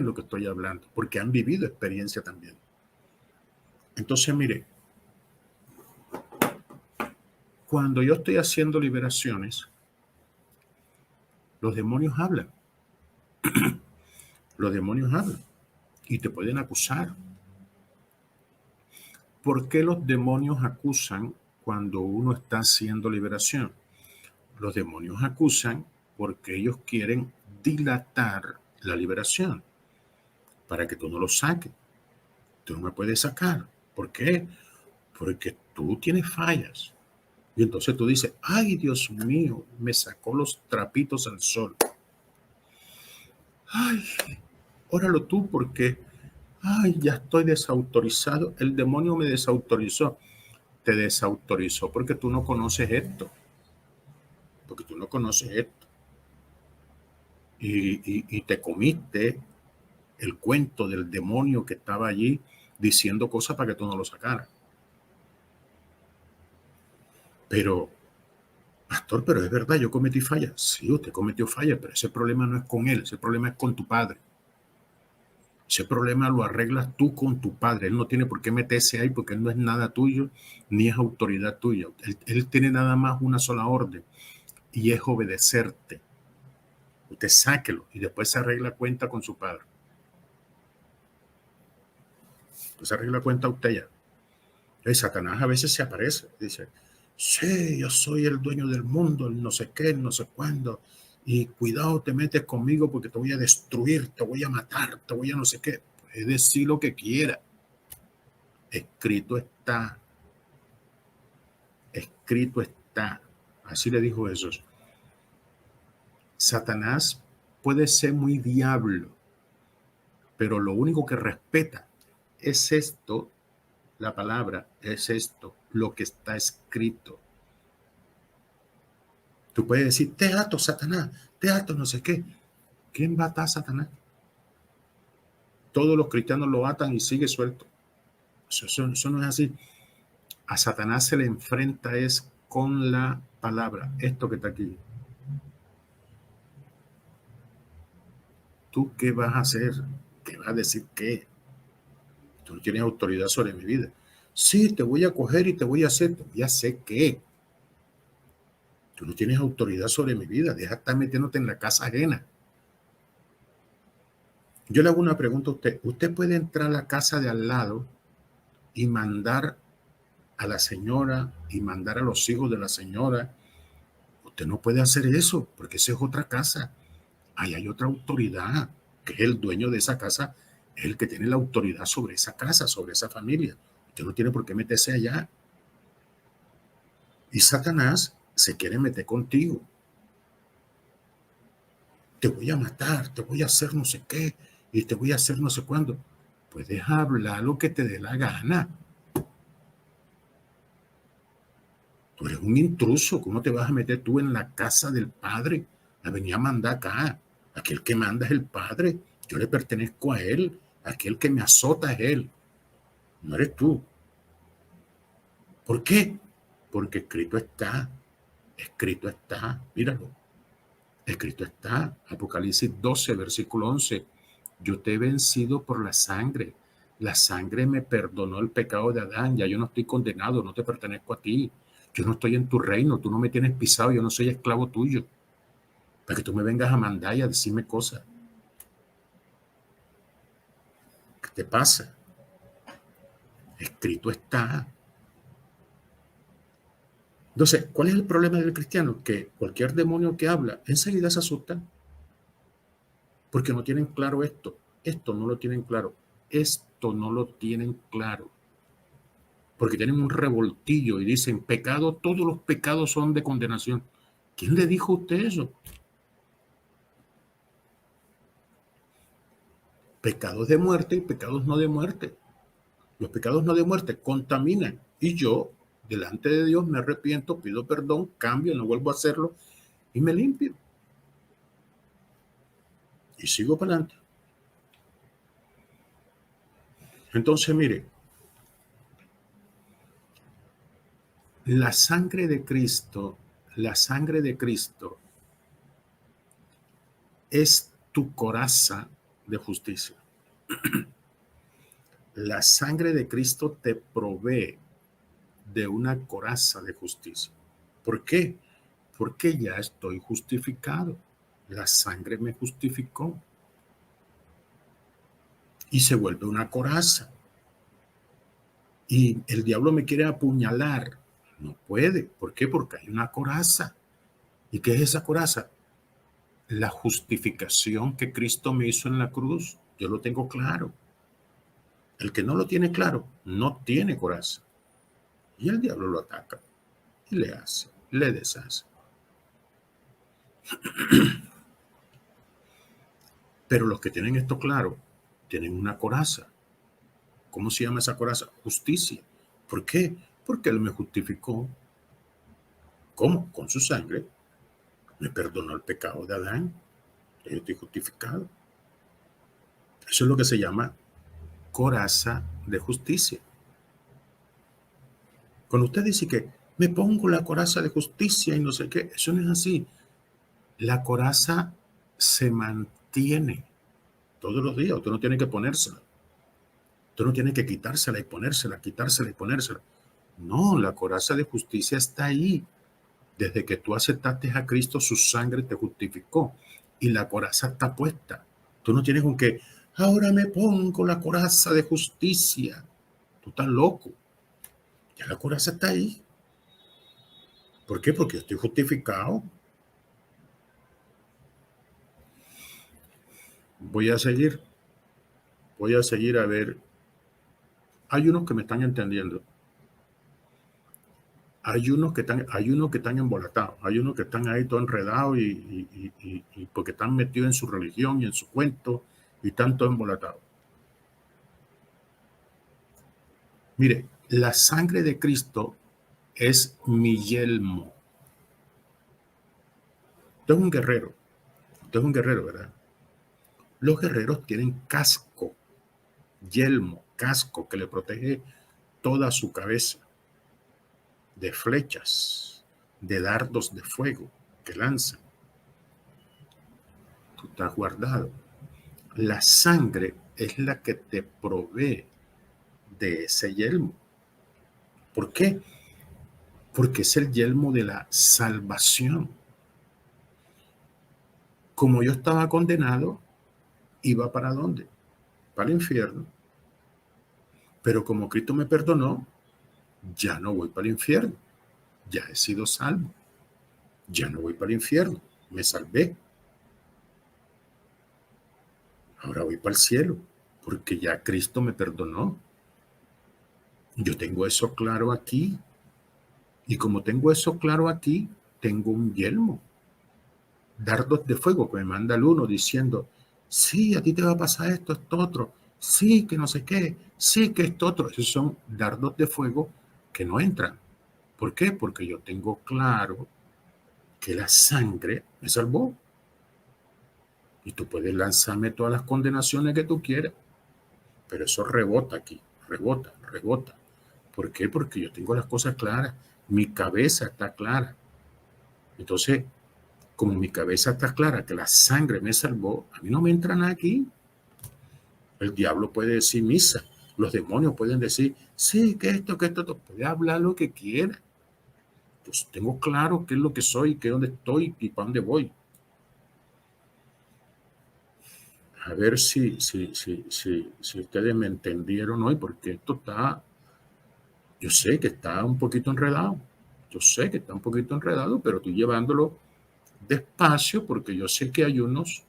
A: lo que estoy hablando, porque han vivido experiencia también. Entonces, mire, cuando yo estoy haciendo liberaciones, los demonios hablan. Los demonios hablan y te pueden acusar. ¿Por qué los demonios acusan cuando uno está haciendo liberación? Los demonios acusan porque ellos quieren dilatar la liberación para que tú no lo saques. Tú no me puedes sacar. ¿Por qué? Porque tú tienes fallas. Y entonces tú dices, ay, Dios mío, me sacó los trapitos al sol. Ay, óralo tú porque, ay, ya estoy desautorizado. El demonio me desautorizó. Te desautorizó porque tú no conoces esto. Porque tú no conoces esto. Y te comiste el cuento del demonio que estaba allí diciendo cosas para que tú no lo sacaras. Pero, pastor, pero es verdad, yo cometí fallas. Sí, usted cometió fallas, pero ese problema no es con él, ese problema es con tu padre. Ese problema lo arreglas tú con tu padre. Él no tiene por qué meterse ahí porque él no es nada tuyo, ni es autoridad tuya. Él tiene nada más una sola orden y es obedecerte. Usted sáquelo y después se arregla cuenta con su padre. Se arregla cuenta usted ya. Y Satanás a veces se aparece, dice, sí, yo soy el dueño del mundo, el no sé qué, el no sé cuándo, y cuidado te metes conmigo porque te voy a destruir, te voy a matar, te voy a no sé qué. Puede decir lo que quiera. Escrito está. Escrito está. Así le dijo Jesús. Satanás puede ser muy diablo, pero lo único que respeta es esto, la palabra, es esto, lo que está escrito. Tú puedes decir, te ato, Satanás, te ato, no sé qué. ¿Quién va a atar a Satanás? Todos los cristianos lo atan y sigue suelto. Eso no es así. A Satanás se le enfrenta es con la palabra, esto que está aquí. ¿Tú qué vas a hacer? ¿Qué vas a decir qué? Tú no tienes autoridad sobre mi vida. Sí, te voy a coger y te voy a hacer. Te voy a hacer qué. Tú no tienes autoridad sobre mi vida. Deja de estar metiéndote en la casa ajena. Yo le hago una pregunta a usted. ¿Usted puede entrar a la casa de al lado y mandar a la señora y mandar a los hijos de la señora. Usted no puede hacer eso, porque esa es otra casa. Ahí hay otra autoridad, que es el dueño de esa casa, es el que tiene la autoridad sobre esa casa, sobre esa familia. Usted no tiene por qué meterse allá. Y Satanás se quiere meter contigo. Te voy a matar, te voy a hacer no sé qué, y te voy a hacer no sé cuándo. Puedes hablar lo que te dé la gana. Tú eres un intruso. ¿Cómo te vas a meter tú en la casa del Padre a venir a mandar acá? Aquel que manda es el Padre. Yo le pertenezco a Él. Aquel que me azota es Él. No eres tú. ¿Por qué? Porque escrito está, míralo, escrito está, Apocalipsis 12, versículo 11, yo te he vencido por la sangre me perdonó el pecado de Adán, ya yo no estoy condenado, no te pertenezco a ti, yo no estoy en tu reino, tú no me tienes pisado, yo no soy esclavo tuyo, para que tú me vengas a mandar y a decirme cosas. ¿Qué te pasa? Escrito está. Entonces, ¿cuál es el problema del cristiano? Que cualquier demonio que habla, enseguida se asusta, porque no tienen claro esto. Esto no lo tienen claro. Esto no lo tienen claro. Porque tienen un revoltillo y dicen, pecado, todos los pecados son de condenación. ¿Quién le dijo a usted eso? Pecados de muerte y pecados no de muerte. Los pecados no de muerte contaminan. Y yo, delante de Dios, me arrepiento, pido perdón, cambio, no vuelvo a hacerlo y me limpio. Y sigo para adelante. Entonces, mire, la sangre de Cristo, la sangre de Cristo es tu coraza de justicia. La sangre de Cristo te provee de una coraza de justicia. ¿Por qué? Porque ya estoy justificado. La sangre me justificó y se vuelve una coraza. Y el diablo me quiere apuñalar. No puede. ¿Por qué? Porque hay una coraza. ¿Y qué es esa coraza? La justificación que Cristo me hizo en la cruz. Yo lo tengo claro. El que no lo tiene claro no tiene coraza. Y el diablo lo ataca y le hace, le deshace. Pero los que tienen esto claro tienen una coraza. ¿Cómo se llama esa coraza? Justicia. ¿Por qué? Porque Él me justificó. ¿Cómo? Con su sangre. Me perdonó el pecado de Adán. Yo estoy justificado. Eso es lo que se llama coraza de justicia. Cuando usted dice que me pongo la coraza de justicia y no sé qué, eso no es así. La coraza se mantiene todos los días. Usted no tiene que ponérsela. Usted no tiene que quitársela y ponérsela, quitársela y ponérsela. No, la coraza de justicia está ahí. Desde que tú aceptaste a Cristo, su sangre te justificó y la coraza está puesta. Tú no tienes con que, ahora me pongo la coraza de justicia. Tú estás loco. Ya la coraza está ahí. ¿Por qué? Porque estoy justificado. Voy a seguir. Voy a seguir a ver. Hay unos que me están entendiendo. Hay unos que están embolatados, hay unos que están ahí todo enredados y porque están metidos en su religión y en su cuento y están todo embolatados. Mire, la sangre de Cristo es mi yelmo. Usted es un guerrero, usted es un guerrero, ¿verdad? Los guerreros tienen casco, yelmo, casco que le protege toda su cabeza de flechas, de dardos de fuego que lanzan. Tú estás guardado. La sangre es la que te provee de ese yelmo. ¿Por qué? Porque es el yelmo de la salvación. Como yo estaba condenado, iba para dónde? Para el infierno. Pero como Cristo me perdonó, ya no voy para el infierno, ya he sido salvo, ya no voy para el infierno, me salvé, ahora voy para el cielo, porque ya Cristo me perdonó. Yo tengo eso claro aquí, y como tengo eso claro aquí, tengo un yelmo, dardos de fuego que me manda el uno diciendo, sí, a ti te va a pasar esto otro, sí, que no sé qué, sí, que esto otro. Esos son dardos de fuego que no entran. ¿Por qué? Porque yo tengo claro que la sangre me salvó. Y tú puedes lanzarme todas las condenaciones que tú quieras, pero eso rebota aquí, rebota, rebota. ¿Por qué? Porque yo tengo las cosas claras, mi cabeza está clara. Entonces, como mi cabeza está clara que la sangre me salvó, a mí no me entra nada aquí. El diablo puede decir misa, los demonios pueden decir, sí, que esto, puede hablar lo que quiera. Pues tengo claro qué es lo que soy, qué es dónde estoy y para dónde voy. A ver si ustedes me entendieron hoy, porque esto está, yo sé que está un poquito enredado, yo sé que está un poquito enredado, pero estoy llevándolo despacio porque yo sé que hay unos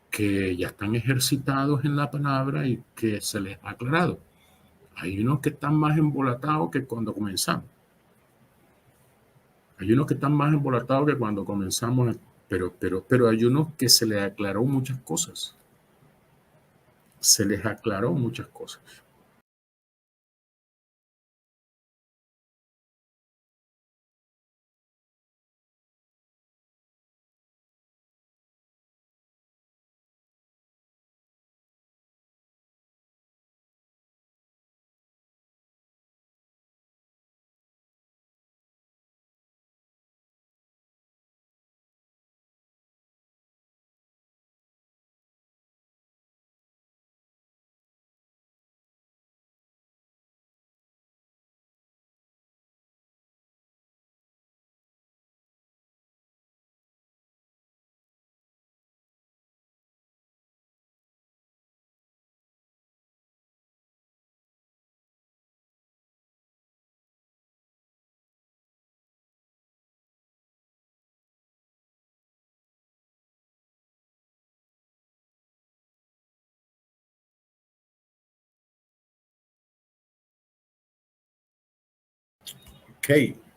A: que ya están ejercitados en la palabra y que se les ha aclarado. Hay unos que están más embolatados que cuando comenzamos. Hay unos que están más embolatados que cuando comenzamos, pero hay unos que se les aclaró muchas cosas. Se les aclaró muchas cosas. Ok,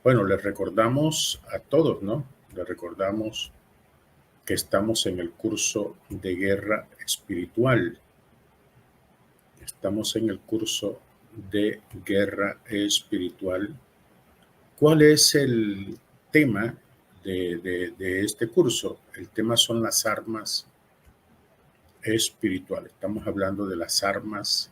A: bueno, les recordamos a todos, ¿no? Les recordamos que estamos en el curso de guerra espiritual. Estamos en el curso de guerra espiritual. ¿Cuál es el tema de este curso? El tema son las armas espirituales. Estamos hablando de las armas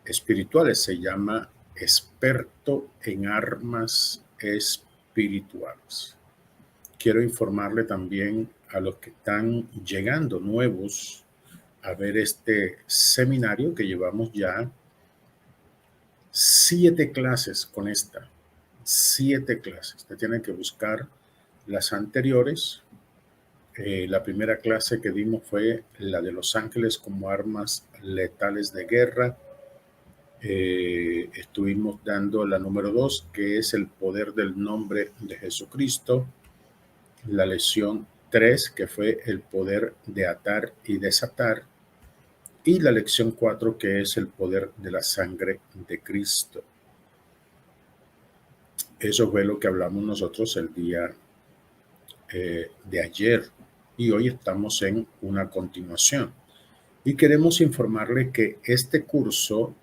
A: espirituales. Se llama experto en armas espirituales. Quiero informarle también a los que están llegando nuevos a ver este seminario que llevamos ya 7 clases con esta. 7 clases. Usted tiene que buscar las anteriores. La primera clase que dimos fue la de los ángeles como armas letales de guerra. Estuvimos dando la número 2, que es el poder del nombre de Jesucristo. La lección 3, que fue el poder de atar y desatar. Y la lección 4, que es el poder de la sangre de Cristo. Eso fue lo que hablamos nosotros el día de ayer. Y hoy estamos en una continuación. Y queremos informarle que este curso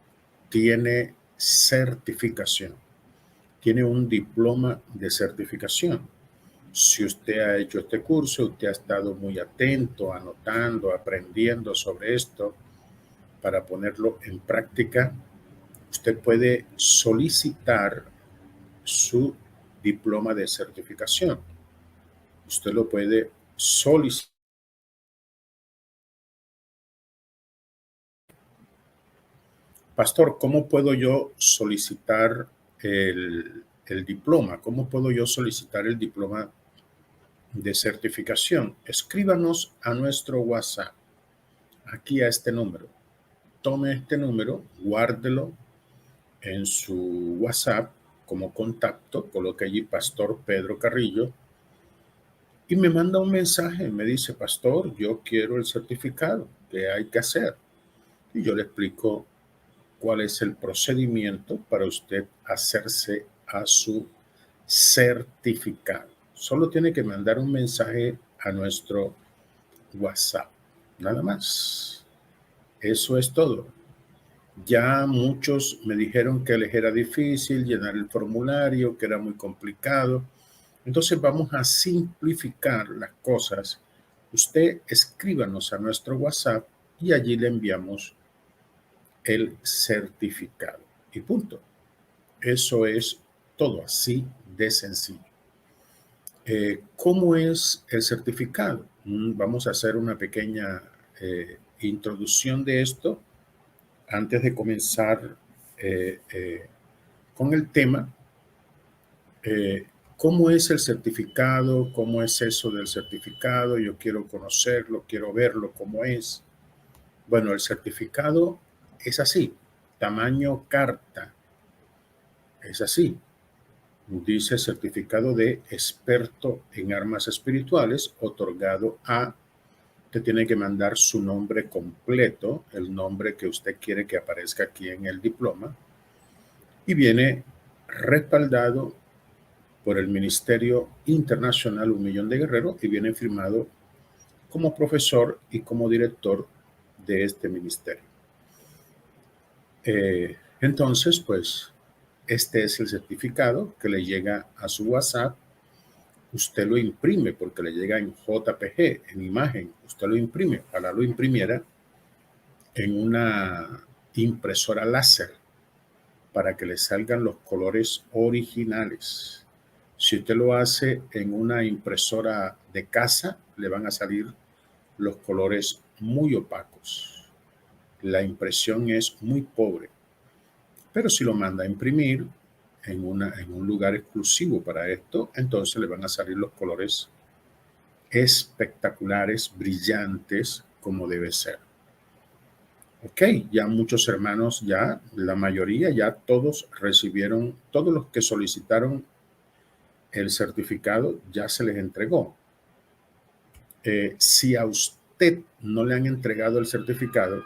A: tiene certificación. Tiene un diploma de certificación. Si usted ha hecho este curso, usted ha estado muy atento, anotando, aprendiendo sobre esto para ponerlo en práctica, usted puede solicitar su diploma de certificación. Usted lo puede solicitar. Pastor, ¿cómo puedo yo solicitar el diploma? ¿Cómo puedo yo solicitar el diploma de certificación? Escríbanos a nuestro WhatsApp, aquí a este número. Tome este número, guárdelo en su WhatsApp como contacto, coloque allí Pastor Pedro Carrillo y me manda un mensaje, me dice, pastor, yo quiero el certificado, ¿qué hay que hacer? Y yo le explico cuál es el procedimiento para usted hacerse a su certificado. Solo tiene que mandar un mensaje a nuestro WhatsApp, nada más. Eso es todo. Ya muchos me dijeron que les era difícil llenar el formulario, que era muy complicado. Entonces vamos a simplificar las cosas. Usted escríbanos a nuestro WhatsApp y allí le enviamos el certificado. Y punto. Eso es todo así de sencillo. ¿Cómo es el certificado? Vamos a hacer una pequeña introducción de esto antes de comenzar con el tema. ¿Cómo es el certificado? ¿Cómo es eso del certificado? Yo quiero conocerlo, quiero verlo, ¿cómo es? Bueno, el certificado es así, tamaño carta, es así. Dice certificado de experto en armas espirituales, otorgado a, te tiene que mandar su nombre completo, el nombre que usted quiere que aparezca aquí en el diploma, y viene respaldado por el Ministerio Internacional Un Millón de Guerreros y viene firmado como profesor y como director de este ministerio. Entonces, pues, este es el certificado que le llega a su WhatsApp. Usted lo imprime porque le llega en JPG, en imagen. Usted lo imprime. Ojalá lo imprimiera en una impresora láser para que le salgan los colores originales. Si usted lo hace en una impresora de casa, le van a salir los colores muy opacos. La impresión es muy pobre. Pero si lo manda a imprimir en un lugar exclusivo para esto, entonces le van a salir los colores espectaculares, brillantes, como debe ser. Ok, ya muchos hermanos, ya la mayoría, ya todos recibieron, todos los que solicitaron el certificado ya se les entregó. Si a usted no le han entregado el certificado,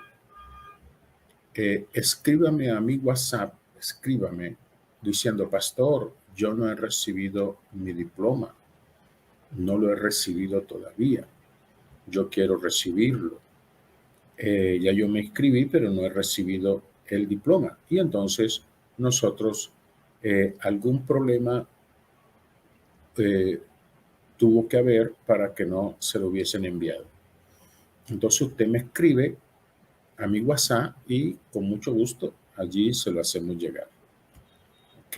A: escríbame a mi WhatsApp, escríbame diciendo, pastor, yo no he recibido mi diploma, no lo he recibido todavía, yo quiero recibirlo. Ya yo me inscribí, pero no he recibido el diploma. Y entonces nosotros, algún problema tuvo que haber para que no se lo hubiesen enviado. Entonces usted me escribe a mi WhatsApp y con mucho gusto allí se lo hacemos llegar. ¿Ok?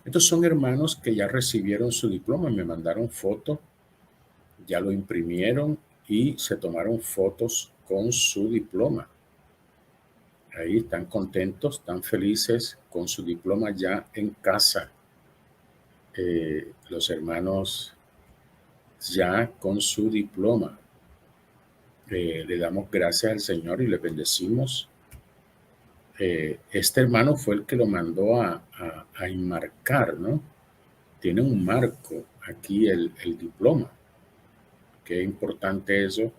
A: Estos son hermanos que ya recibieron su diploma, me mandaron fotos, ya lo imprimieron y se tomaron fotos con su diploma. Ahí están contentos, están felices con su diploma ya en casa. Los hermanos ya con su diploma. Le damos gracias al Señor y le bendecimos. Este hermano fue el que lo mandó a enmarcar, ¿no? Tiene un marco aquí el diploma. Qué importante eso.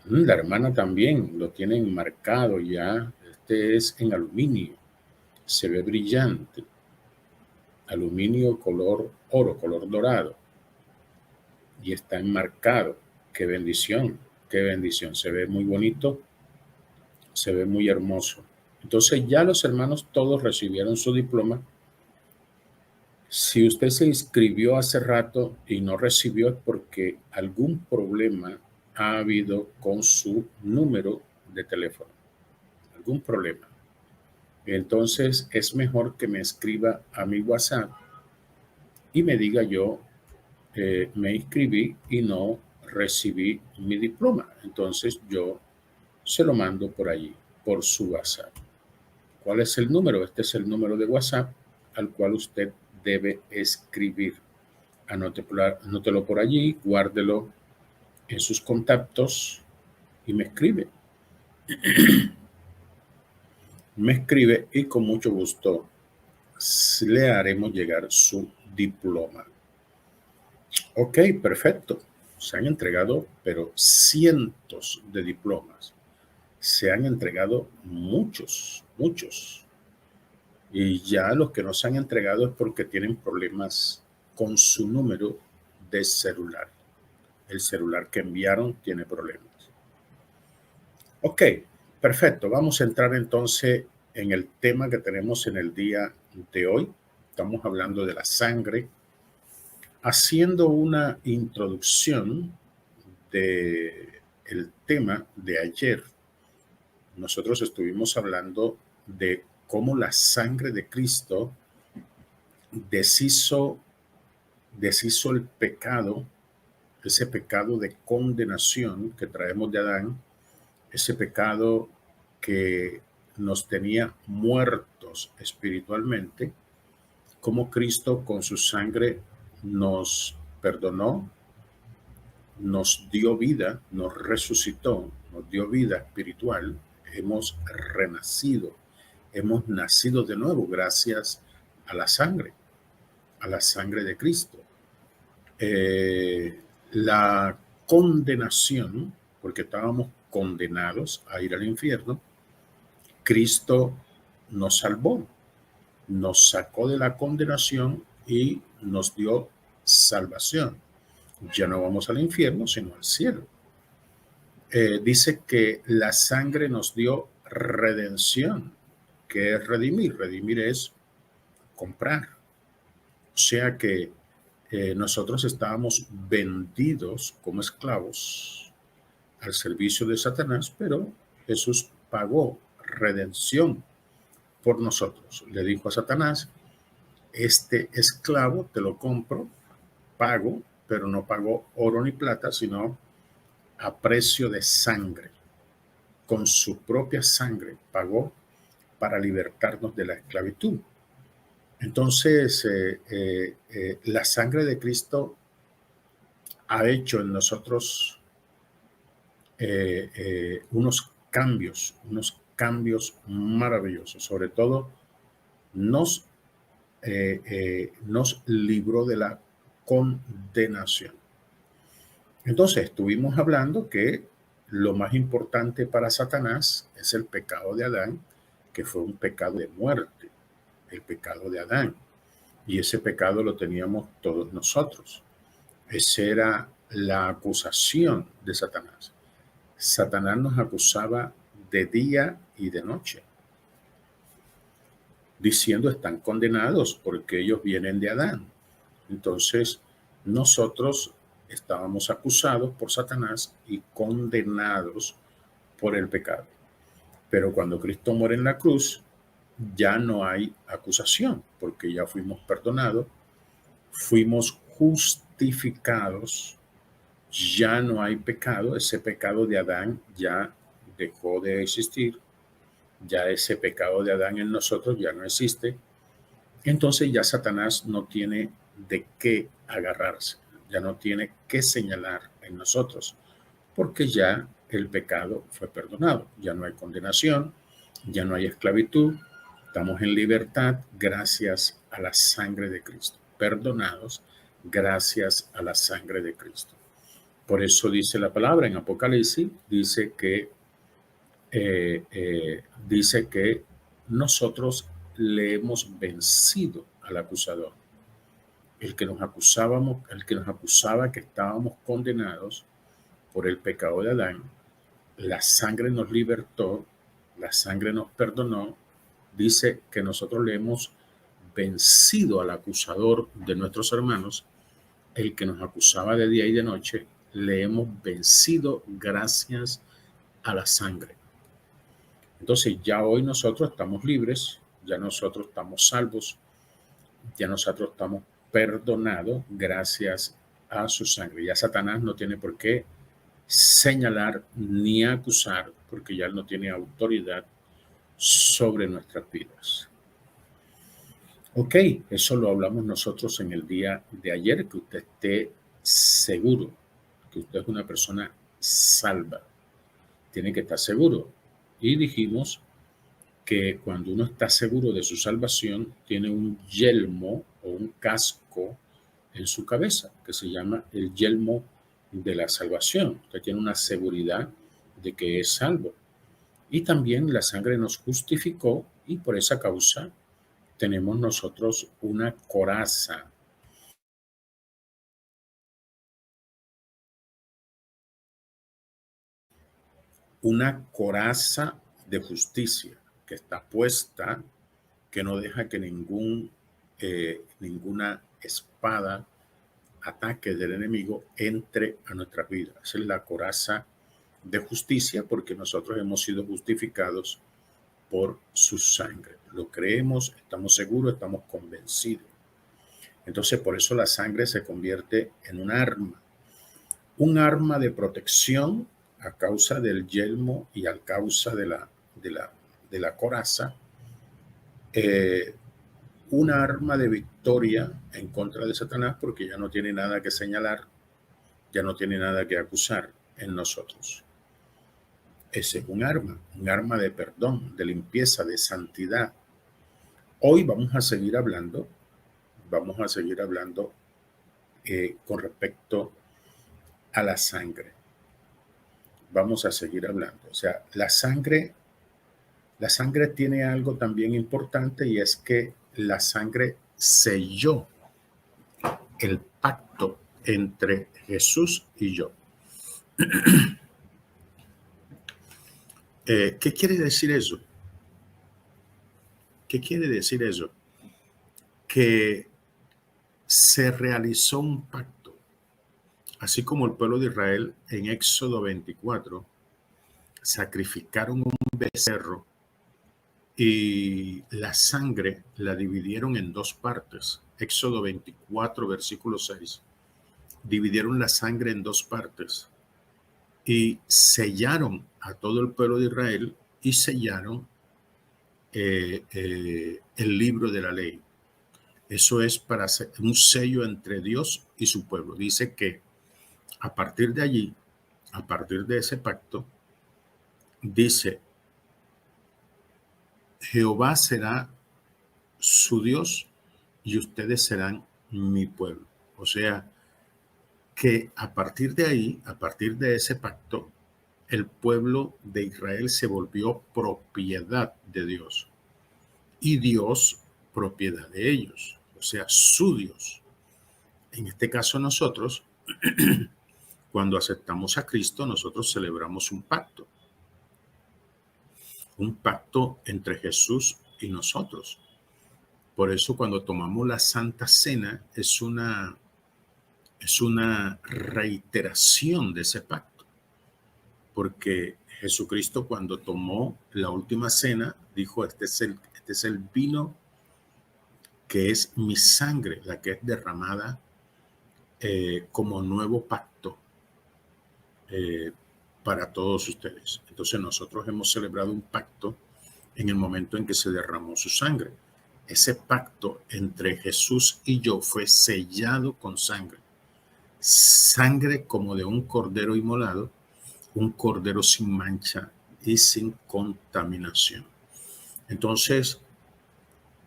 A: La hermana también lo tiene enmarcado ya. Este es en aluminio. Se ve brillante. Aluminio color oro, color dorado. Y está enmarcado. Qué bendición, qué bendición. Se ve muy bonito, se ve muy hermoso. Entonces ya los hermanos todos recibieron su diploma. Si usted se inscribió hace rato y no recibió es porque algún problema ha habido con su número de teléfono. Algún problema. Entonces es mejor que me escriba a mi WhatsApp y me diga yo, me inscribí y no recibí mi diploma. Entonces yo se lo mando por allí, por su WhatsApp. ¿Cuál es el número? Este es el número de WhatsApp al cual usted debe escribir. Anótelo por allí, guárdelo en sus contactos y me escribe. me escribe y con mucho gusto le haremos llegar su diploma. Ok, perfecto. Se han entregado, pero cientos de diplomas. Se han entregado muchos, muchos. Y ya los que no se han entregado es porque tienen problemas con su número de celular. El celular que enviaron tiene problemas. Ok, perfecto. Vamos a entrar entonces en el tema que tenemos en el día de hoy. Estamos hablando de la sangre, haciendo una introducción de el tema de ayer. Nosotros estuvimos hablando de cómo la sangre de Cristo deshizo, deshizo el pecado, ese pecado de condenación que traemos de Adán, ese pecado que nos tenía muertos espiritualmente, como Cristo con su sangre nos perdonó, nos dio vida, nos resucitó, nos dio vida espiritual, hemos renacido, hemos nacido de nuevo gracias a la sangre de Cristo. La condenación, porque estábamos condenados a ir al infierno, Cristo nos salvó, nos sacó de la condenación y nos dio salvación. Ya no vamos al infierno, sino al cielo. Dice que la sangre nos dio redención. ¿Qué es redimir? Redimir es comprar. O sea que nosotros estábamos vendidos como esclavos al servicio de Satanás, pero Jesús pagó redención por nosotros. Le dijo a Satanás, este esclavo te lo compro, pago, pero no pagó oro ni plata, sino a precio de sangre. Con su propia sangre pagó para libertarnos de la esclavitud. Entonces, la sangre de Cristo ha hecho en nosotros unos cambios maravillosos. Sobre todo, nos, nos libró de la condenación. Entonces, estuvimos hablando que lo más importante para Satanás es el pecado de Adán, que fue un pecado de muerte, el pecado de Adán. Y ese pecado lo teníamos todos nosotros. Esa era la acusación de Satanás. Satanás nos acusaba de día y de noche, diciendo están condenados porque ellos vienen de Adán. Entonces, nosotros estábamos acusados por Satanás y condenados por el pecado. Pero cuando Cristo muere en la cruz, ya no hay acusación, porque ya fuimos perdonados, fuimos justificados, ya no hay pecado, ese pecado de Adán ya dejó de existir, ya ese pecado de Adán en nosotros ya no existe, entonces ya Satanás no tiene de qué agarrarse, ya no tiene que señalar en nosotros, porque ya el pecado fue perdonado, ya no hay condenación, ya no hay esclavitud, estamos en libertad gracias a la sangre de Cristo, perdonados gracias a la sangre de Cristo. Por eso dice la palabra en Apocalipsis, dice que nosotros le hemos vencido al acusador. El que nos acusaba que estábamos condenados por el pecado de Adán, la sangre nos libertó, la sangre nos perdonó, dice que nosotros le hemos vencido al acusador de nuestros hermanos, el que nos acusaba de día y de noche, le hemos vencido gracias a la sangre. Entonces ya hoy nosotros estamos libres, ya nosotros estamos salvos, ya nosotros estamos perdonados gracias a su sangre. Ya Satanás no tiene por qué señalar ni acusar, porque ya él no tiene autoridad sobre nuestras vidas. Ok, eso lo hablamos nosotros en el día de ayer, que usted esté seguro que usted es una persona salva. Tiene que estar seguro. Y dijimos que cuando uno está seguro de su salvación, tiene un yelmo o un casco en su cabeza, que se llama el yelmo de la salvación. Usted tiene una seguridad de que es salvo. Y también la sangre nos justificó y por esa causa tenemos nosotros una coraza de justicia que está puesta, que no deja que ninguna espada, ataque del enemigo entre a nuestras vidas. Esa es la coraza de justicia, porque nosotros hemos sido justificados por su sangre. Lo creemos, estamos seguros, estamos convencidos. Entonces, por eso la sangre se convierte en un arma de protección a causa del yelmo y a causa de la coraza, un arma de victoria en contra de Satanás, porque ya no tiene nada que señalar, ya no tiene nada que acusar en nosotros. Ese es un arma de perdón, de limpieza, de santidad. Hoy vamos a seguir hablando con respecto a la sangre. Vamos a seguir hablando. O sea, la sangre tiene algo también importante, y es que la sangre selló el pacto entre Jesús y yo. ¿Qué quiere decir eso? ¿Qué quiere decir eso? Que se realizó un pacto, así como el pueblo de Israel en Éxodo 24 sacrificaron un becerro y la sangre la dividieron en dos partes. Éxodo 24, versículo 6. Dividieron la sangre en dos partes y sellaron a todo el pueblo de Israel y sellaron el libro de la ley. Eso es para hacer un sello entre Dios y su pueblo. Dice que a partir de allí, a partir de ese pacto, dice: Jehová será su Dios y ustedes serán mi pueblo. O sea, que a partir de ahí, a partir de ese pacto, el pueblo de Israel se volvió propiedad de Dios y Dios propiedad de ellos, o sea, su Dios. En este caso nosotros, cuando aceptamos a Cristo, nosotros celebramos un pacto entre Jesús y nosotros. Por eso cuando tomamos la Santa Cena es una reiteración de ese pacto, porque Jesucristo, cuando tomó la última cena, dijo: este es el vino que es mi sangre, la que es derramada como nuevo pacto para todos ustedes. Entonces nosotros hemos celebrado un pacto en el momento en que se derramó su sangre. Ese pacto entre Jesús y yo fue sellado con sangre. Sangre como de un cordero inmolado, un cordero sin mancha y sin contaminación. Entonces,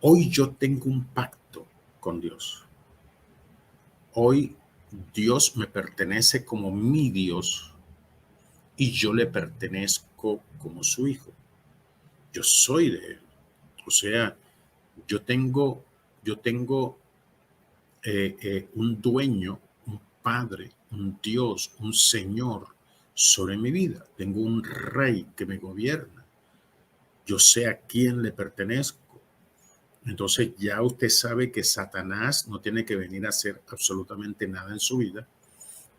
A: hoy yo tengo un pacto con Dios. Hoy Dios me pertenece como mi Dios y yo le pertenezco como su hijo. Yo soy de él. O sea, yo tengo un dueño, un padre, un Dios, un Señor sobre mi vida. Tengo un rey que me gobierna. Yo sé a quién le pertenezco. Entonces ya usted sabe que Satanás no tiene que venir a hacer absolutamente nada en su vida,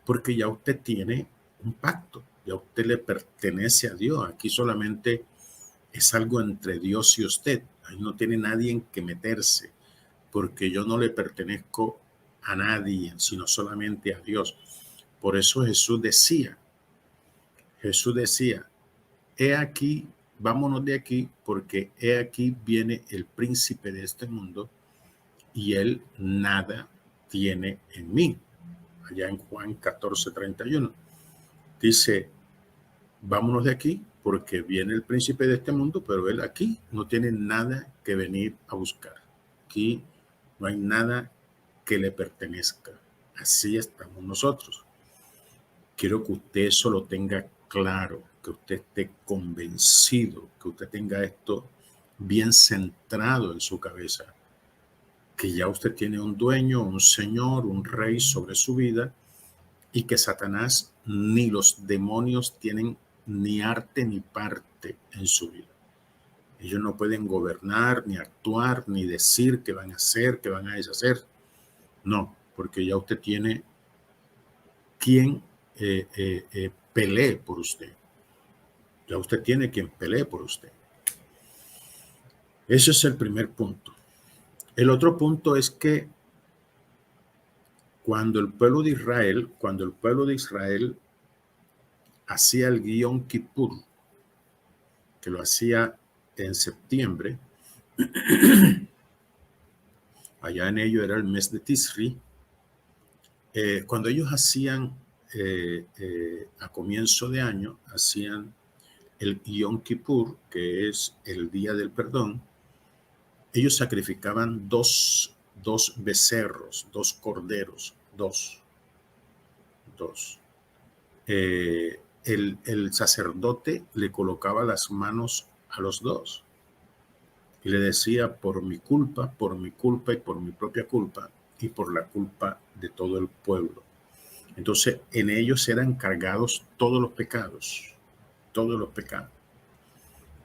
A: porque ya usted tiene un pacto, ya usted le pertenece a Dios. Aquí solamente es algo entre Dios y usted. Ahí no tiene nadie en que meterse, porque yo no le pertenezco a nadie, sino solamente a Dios. Por eso Jesús decía, he aquí, vámonos de aquí, porque he aquí viene el príncipe de este mundo y él nada tiene en mí. Allá en Juan 14:31 dice: vámonos de aquí, porque viene el príncipe de este mundo, pero él aquí no tiene nada que venir a buscar. Aquí no hay nada que le pertenezca. Así estamos nosotros. Quiero que usted eso lo tenga claro, que usted esté convencido, que usted tenga esto bien centrado en su cabeza, que ya usted tiene un dueño, un señor, un rey sobre su vida, y que Satanás ni los demonios tienen ni arte ni parte en su vida. Ellos no pueden gobernar, ni actuar, ni decir qué van a hacer, qué van a deshacer. No, porque ya usted tiene quien pelee por usted. Ya usted tiene quien pelee por usted. Ese es el primer punto. El otro punto es que cuando el pueblo de Israel hacía el Yom Kippur, que lo hacía en septiembre, allá en ello era el mes de Tisri, cuando ellos hacían a comienzo de año, hacían el Yom Kippur, que es el día del perdón, ellos sacrificaban dos becerros, dos corderos, dos. El sacerdote le colocaba las manos a los dos y le decía, por mi culpa y por mi propia culpa y por la culpa de todo el pueblo. Entonces, en ellos eran cargados todos los pecados.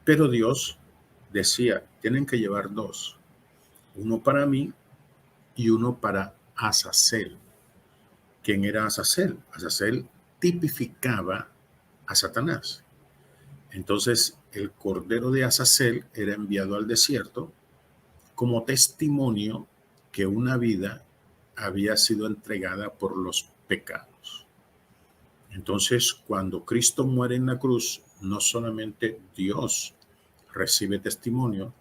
A: Pero Dios decía, tienen que llevar dos, uno para mí y uno para Azazel. ¿Quién era Azazel? Azazel tipificaba a Satanás. Entonces, el cordero de Azazel era enviado al desierto como testimonio que una vida había sido entregada por los pecados. Entonces, cuando Cristo muere en la cruz, no solamente Dios recibe testimonio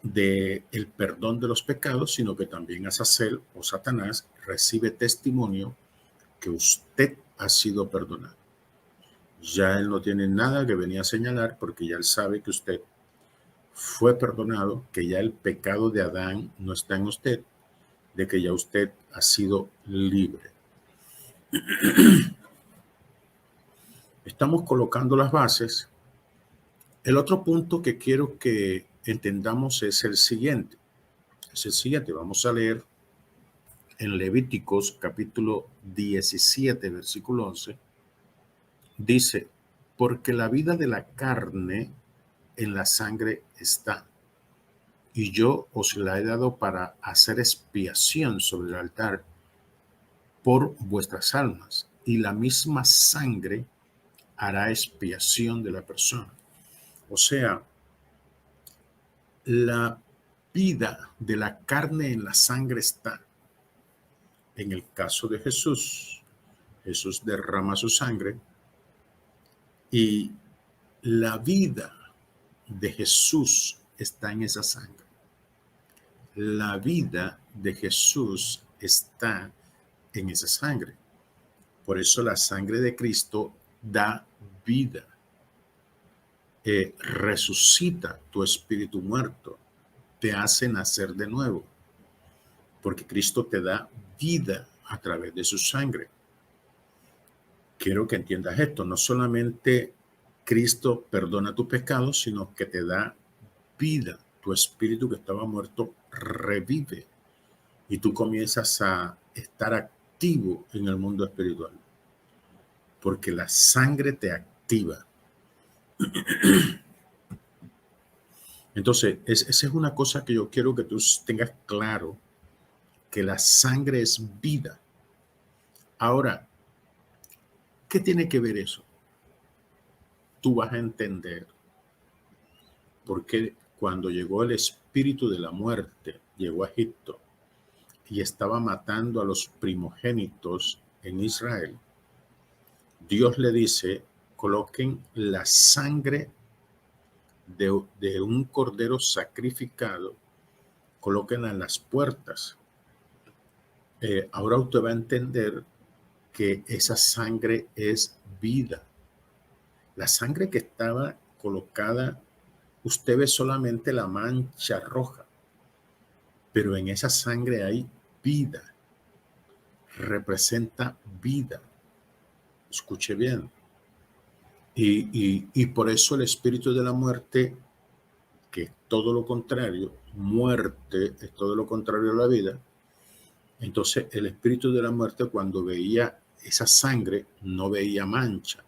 A: del perdón de los pecados, sino que también Azazel o Satanás recibe testimonio que usted ha sido perdonado. Ya él no tiene nada que venir a señalar porque ya él sabe que usted fue perdonado, que ya el pecado de Adán no está en usted, de que ya usted ha sido libre. Estamos colocando las bases. El otro punto que quiero que entendamos es el siguiente. Vamos a leer en Levíticos capítulo 17, versículo 11. Dice, porque la vida de la carne en la sangre está, y yo os la he dado para hacer expiación sobre el altar por vuestras almas, y la misma sangre hará expiación de la persona. O sea, la vida de la carne en la sangre está. En el caso de Jesús, Jesús derrama su sangre y la vida de Jesús está en esa sangre. La vida de Jesús está en esa sangre. Por eso la sangre de Cristo da vida. Resucita tu espíritu muerto, te hace nacer de nuevo, porque Cristo te da vida a través de su sangre. Quiero que entiendas esto, no solamente Cristo perdona tus pecados, sino que te da vida. Tu espíritu que estaba muerto revive y tú comienzas a estar activo en el mundo espiritual, porque la sangre te activa. Entonces, esa es una cosa que yo quiero que tú tengas claro, que la sangre es vida. Ahora, ¿qué tiene que ver eso? Tú vas a entender por qué cuando llegó el espíritu de la muerte, llegó a Egipto y estaba matando a los primogénitos en Israel, Dios le dice, coloquen la sangre de un cordero sacrificado, colóquenla en las puertas. Ahora usted va a entender que esa sangre es vida. La sangre que estaba colocada, usted ve solamente la mancha roja, pero en esa sangre hay vida, representa vida. Escuche bien. Y por eso el espíritu de la muerte, que es todo lo contrario, muerte es todo lo contrario a la vida. Entonces el espíritu de la muerte, cuando veía esa sangre, no veía mancha,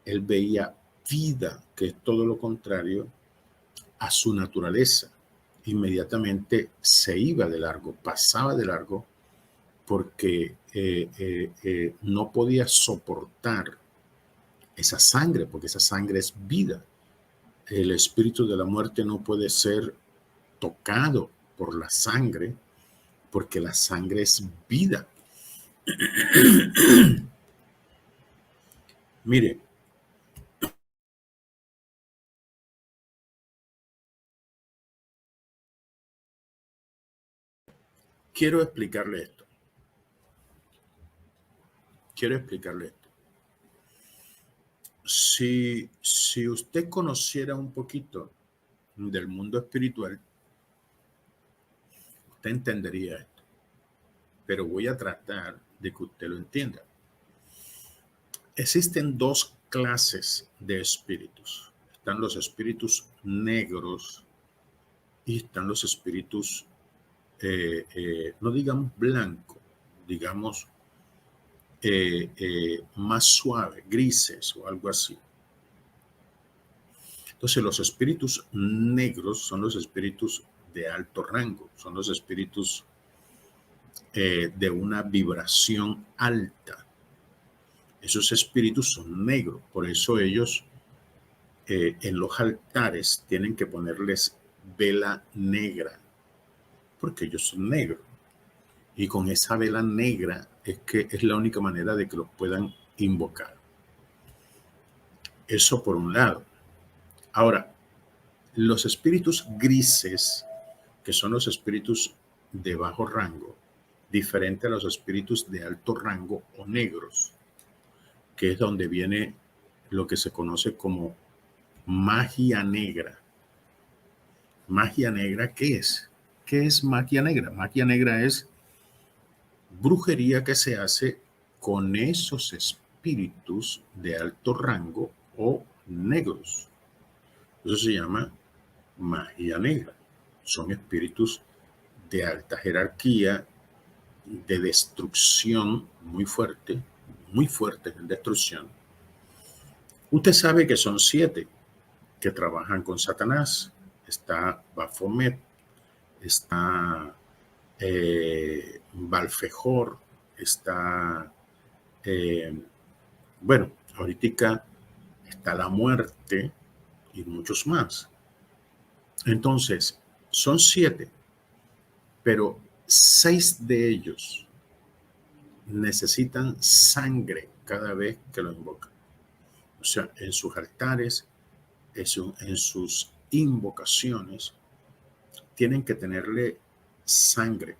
A: él veía vida, que es todo lo contrario a su naturaleza. Inmediatamente se iba de largo, pasaba de largo, porque no podía soportar esa sangre, porque esa sangre es vida. El espíritu de la muerte no puede ser tocado por la sangre, porque la sangre es vida. Mire, quiero explicarle esto. Quiero explicarle esto. Si usted conociera un poquito del mundo espiritual, usted entendería esto. Pero voy a tratar de que usted lo entienda. Existen dos clases de espíritus. Están los espíritus negros y están los espíritus, no digamos blanco, digamos más suave, grises o algo así. Entonces los espíritus negros son los espíritus de alto rango, son los espíritus de una vibración alta. Esos espíritus son negros, por eso ellos en los altares tienen que ponerles vela negra, porque ellos son negros. Y con esa vela negra es que es la única manera de que los puedan invocar. Eso por un lado. Ahora, los espíritus grises, que son los espíritus de bajo rango, diferente a los espíritus de alto rango o negros, que es donde viene lo que se conoce como magia negra. ¿Magia negra qué es? ¿Qué es magia negra? Magia negra es brujería que se hace con esos espíritus de alto rango o negros. Eso se llama magia negra. Son espíritus de alta jerarquía, de destrucción muy fuerte en destrucción. Usted sabe que son 7 que trabajan con Satanás. Está Baphomet, está Valfejor, está, bueno, ahorita está la muerte y muchos más. Entonces, son 7, pero 6 de ellos necesitan sangre cada vez que lo invocan. O sea, en sus altares, en sus invocaciones, tienen que tenerle sangre,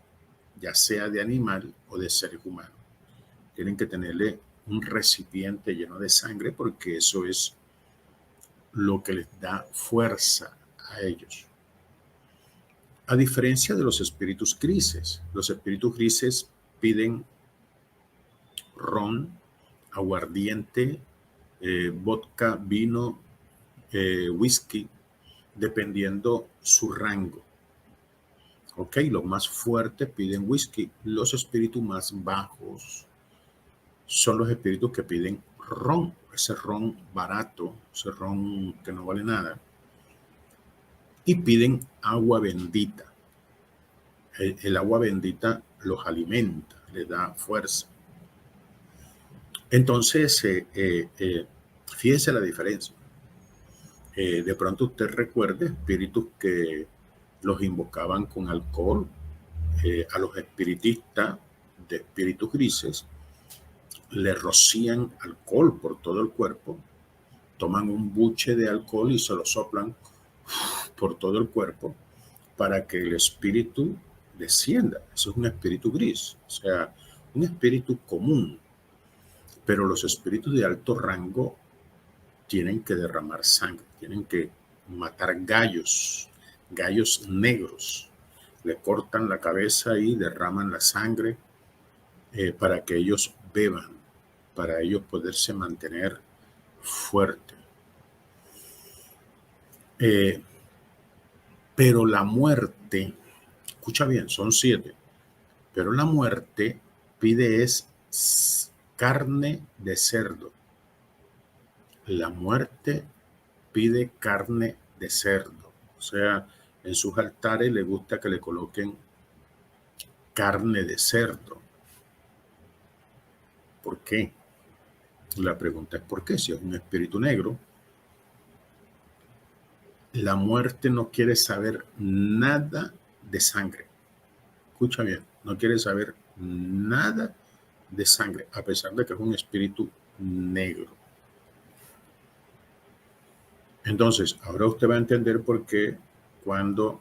A: ya sea de animal o de seres humanos. Tienen que tenerle un recipiente lleno de sangre porque eso es lo que les da fuerza a ellos. A diferencia de los espíritus grises piden ron, aguardiente, vodka, vino, whisky, dependiendo su rango. Ok, los más fuertes piden whisky, los espíritus más bajos son los espíritus que piden ron, ese ron barato, ese ron que no vale nada, y piden agua bendita. El agua bendita los alimenta, les da fuerza. Entonces, fíjese la diferencia. De pronto usted recuerde espíritus que los invocaban con alcohol, a los espiritistas de espíritus grises le rocían alcohol por todo el cuerpo, toman un buche de alcohol y se lo soplan por todo el cuerpo para que el espíritu descienda. Eso es un espíritu gris, o sea, un espíritu común. Pero los espíritus de alto rango tienen que derramar sangre, tienen que matar gallos negros. Le cortan la cabeza y derraman la sangre para que ellos beban, para ellos poderse mantener fuerte. Pero la muerte, escucha bien, son 7, pero la muerte pide es carne de cerdo. La muerte pide carne de cerdo. O sea, en sus altares le gusta que le coloquen carne de cerdo. ¿Por qué? La pregunta es ¿por qué? Si es un espíritu negro, la muerte no quiere saber nada de sangre. Escucha bien, no quiere saber nada de sangre, a pesar de que es un espíritu negro. Entonces, ahora usted va a entender por qué cuando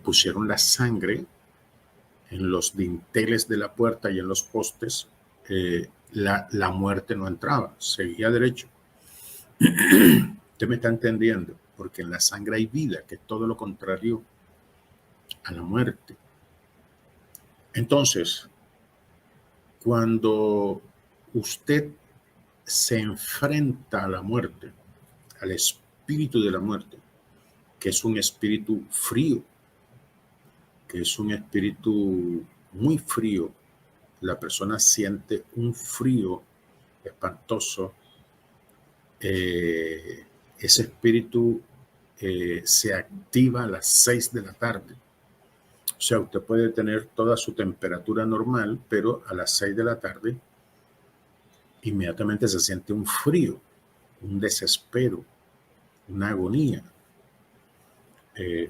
A: pusieron la sangre en los dinteles de la puerta y en los postes, la muerte no entraba, seguía derecho. Usted me está entendiendo, porque en la sangre hay vida, que es todo lo contrario a la muerte. Entonces, cuando usted se enfrenta a la muerte, al espíritu de la muerte, que es un espíritu frío, que es un espíritu muy frío, la persona siente un frío espantoso, ese espíritu se activa a las 6 de la tarde. O sea, usted puede tener toda su temperatura normal, pero a las 6 de la tarde inmediatamente se siente un frío, un desespero, una agonía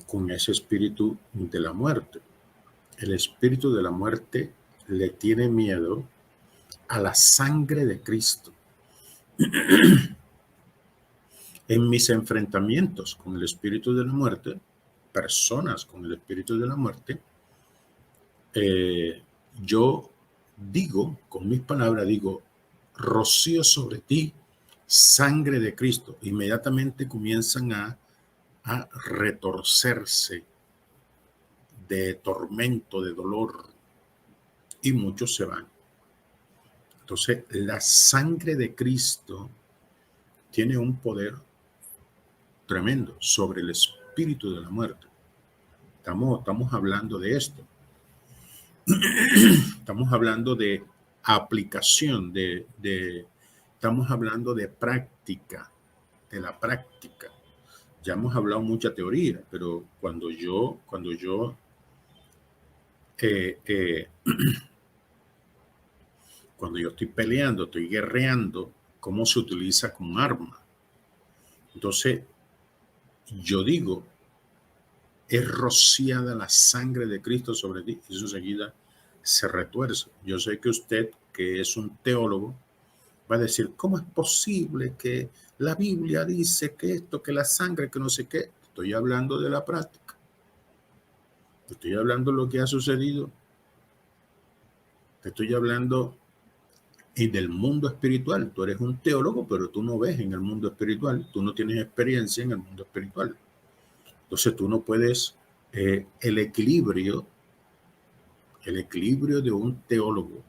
A: con ese espíritu de la muerte. El espíritu de la muerte le tiene miedo a la sangre de Cristo. En mis enfrentamientos con el espíritu de la muerte, personas con el espíritu de la muerte, yo digo, con mis palabras, digo, rocío sobre ti sangre de Cristo. Inmediatamente comienzan a retorcerse de tormento, de dolor, y muchos se van. Entonces, la sangre de Cristo tiene un poder tremendo sobre el espíritu de la muerte. Estamos hablando de esto. Estamos hablando de aplicación, estamos hablando de práctica, de la práctica. Ya hemos hablado mucha teoría, pero cuando yo estoy peleando, estoy guerreando, ¿cómo se utiliza como arma? Entonces, yo digo, es rociada la sangre de Cristo sobre ti, y eso enseguida se retuerce. Yo sé que usted, que es un teólogo, va a decir, ¿cómo es posible que la Biblia dice que esto, que la sangre, que no sé qué? Estoy hablando de la práctica. Estoy hablando de lo que ha sucedido. Estoy hablando del mundo espiritual. Tú eres un teólogo, pero tú no ves en el mundo espiritual. Tú no tienes experiencia en el mundo espiritual. Entonces tú no puedes, el equilibrio de un teólogo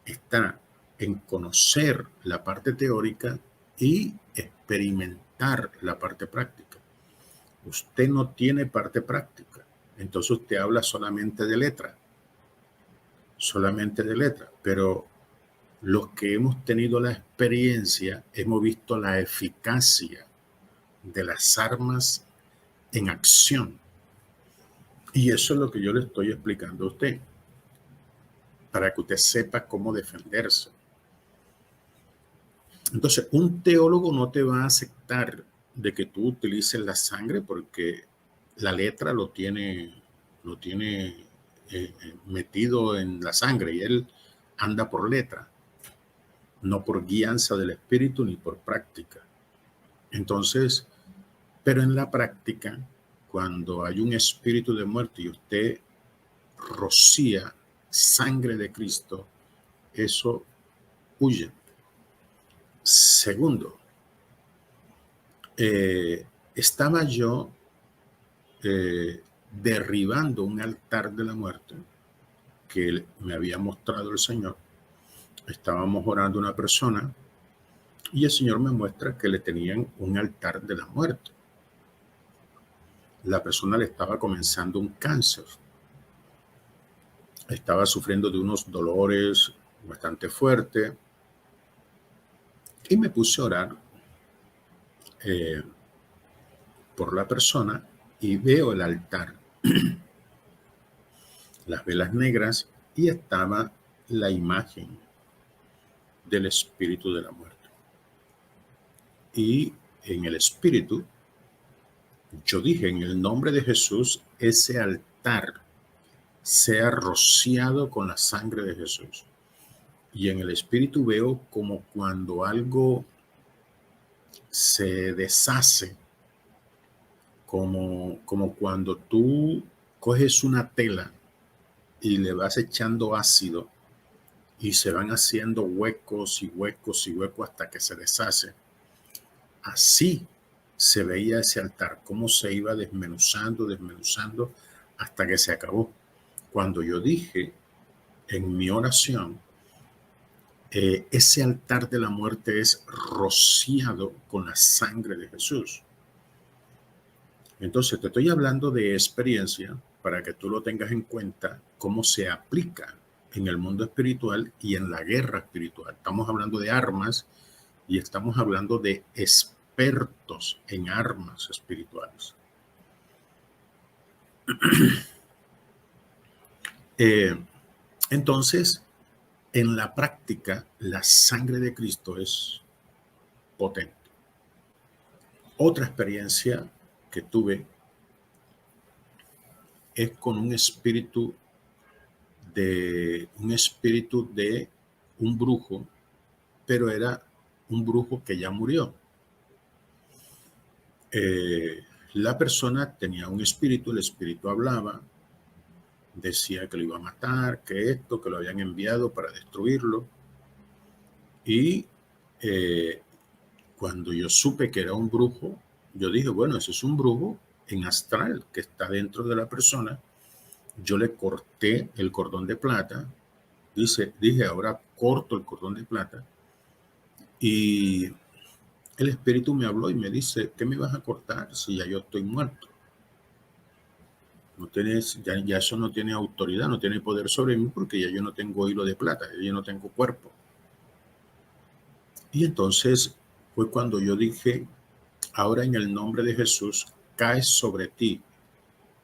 A: está en conocer la parte teórica y experimentar la parte práctica. Usted no tiene parte práctica, entonces usted habla solamente de letra, pero los que hemos tenido la experiencia hemos visto la eficacia de las armas en acción. Y eso es lo que yo le estoy explicando a usted, para que usted sepa cómo defenderse. Entonces, un teólogo no te va a aceptar de que tú utilices la sangre porque la letra lo tiene metido en la sangre y él anda por letra, no por guianza del espíritu ni por práctica. Entonces, pero en la práctica, cuando hay un espíritu de muerte y usted rocía sangre de Cristo, eso huye. Segundo, estaba yo derribando un altar de la muerte que me había mostrado el Señor. Estábamos orando a una persona y el Señor me muestra que le tenían un altar de la muerte. La persona le estaba comenzando un cáncer. Estaba sufriendo de unos dolores bastante fuertes y me puse a orar por la persona y veo el altar, las velas negras, y estaba la imagen del espíritu de la muerte. Y en el espíritu, yo dije, en el nombre de Jesús, ese altar sea rociado con la sangre de Jesús. Y en el espíritu veo como cuando algo se deshace, como cuando tú coges una tela y le vas echando ácido y se van haciendo huecos y huecos y huecos hasta que se deshace. Así se veía ese altar, cómo se iba desmenuzando hasta que se acabó. Cuando yo dije en mi oración, ese altar de la muerte es rociado con la sangre de Jesús. Entonces te estoy hablando de experiencia para que tú lo tengas en cuenta, cómo se aplica en el mundo espiritual y en la guerra espiritual. Estamos hablando de armas y estamos hablando de expertos en armas espirituales. Entonces, en la práctica, la sangre de Cristo es potente. Otra experiencia que tuve es con un espíritu de un brujo, pero era un brujo que ya murió. La persona tenía un espíritu, el espíritu hablaba, decía que lo iba a matar, que lo habían enviado para destruirlo. Y cuando yo supe que era un brujo, yo dije, bueno, ese es un brujo en astral que está dentro de la persona. Yo le corté el cordón de plata. Dije, ahora corto el cordón de plata. Y el espíritu me habló y me dice, ¿qué me vas a cortar si ya yo estoy muerto? No tienes, ya eso no tiene autoridad, no tiene poder sobre mí porque ya yo no tengo hilo de plata, ya yo no tengo cuerpo. Y entonces fue cuando yo dije, ahora en el nombre de Jesús, cae sobre ti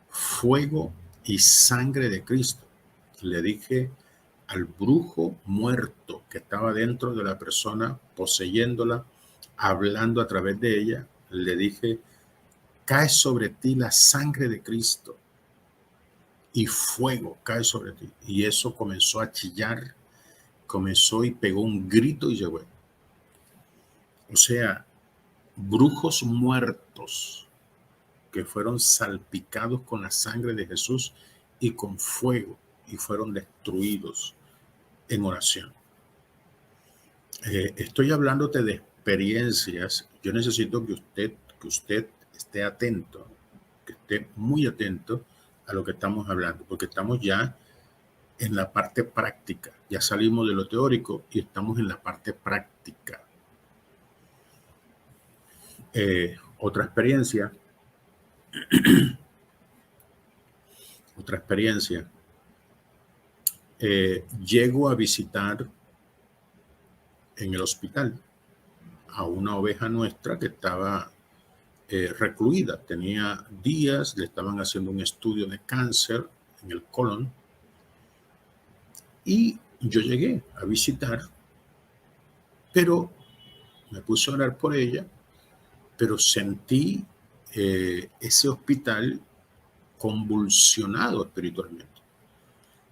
A: fuego y sangre de Cristo. Le dije al brujo muerto que estaba dentro de la persona, poseyéndola, hablando a través de ella, le dije, cae sobre ti la sangre de Cristo y fuego cae sobre ti. Y eso comenzó a chillar, comenzó y pegó un grito y llegó. O sea, brujos muertos que fueron salpicados con la sangre de Jesús y con fuego y fueron destruidos en oración. Estoy hablándote de experiencias. Yo necesito que usted esté atento, que esté muy atento a lo que estamos hablando, porque estamos ya en la parte práctica. Ya salimos de lo teórico y estamos en la parte práctica. Otra experiencia. Llego a visitar en el hospital a una oveja nuestra que estaba recluida. Tenía días, le estaban haciendo un estudio de cáncer en el colon. Y yo llegué a visitar, pero me puse a orar por ella, pero sentí ese hospital convulsionado espiritualmente.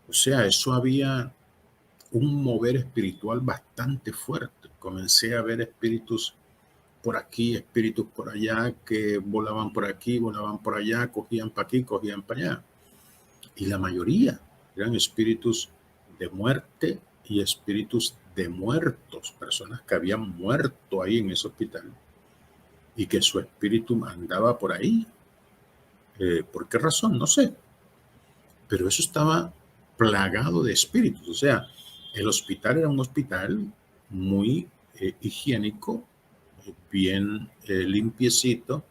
A: O sea, eso había un mover espiritual bastante fuerte. Comencé a ver espíritus por aquí, espíritus por allá, que volaban por aquí, volaban por allá, cogían para aquí, cogían para allá. Y la mayoría eran espíritus de muerte y espíritus de muertos, personas que habían muerto ahí en ese hospital y que su espíritu andaba por ahí. ¿Por qué razón? No sé. Pero eso estaba plagado de espíritus. O sea, el hospital era un hospital muy higiénico, bien limpiecito,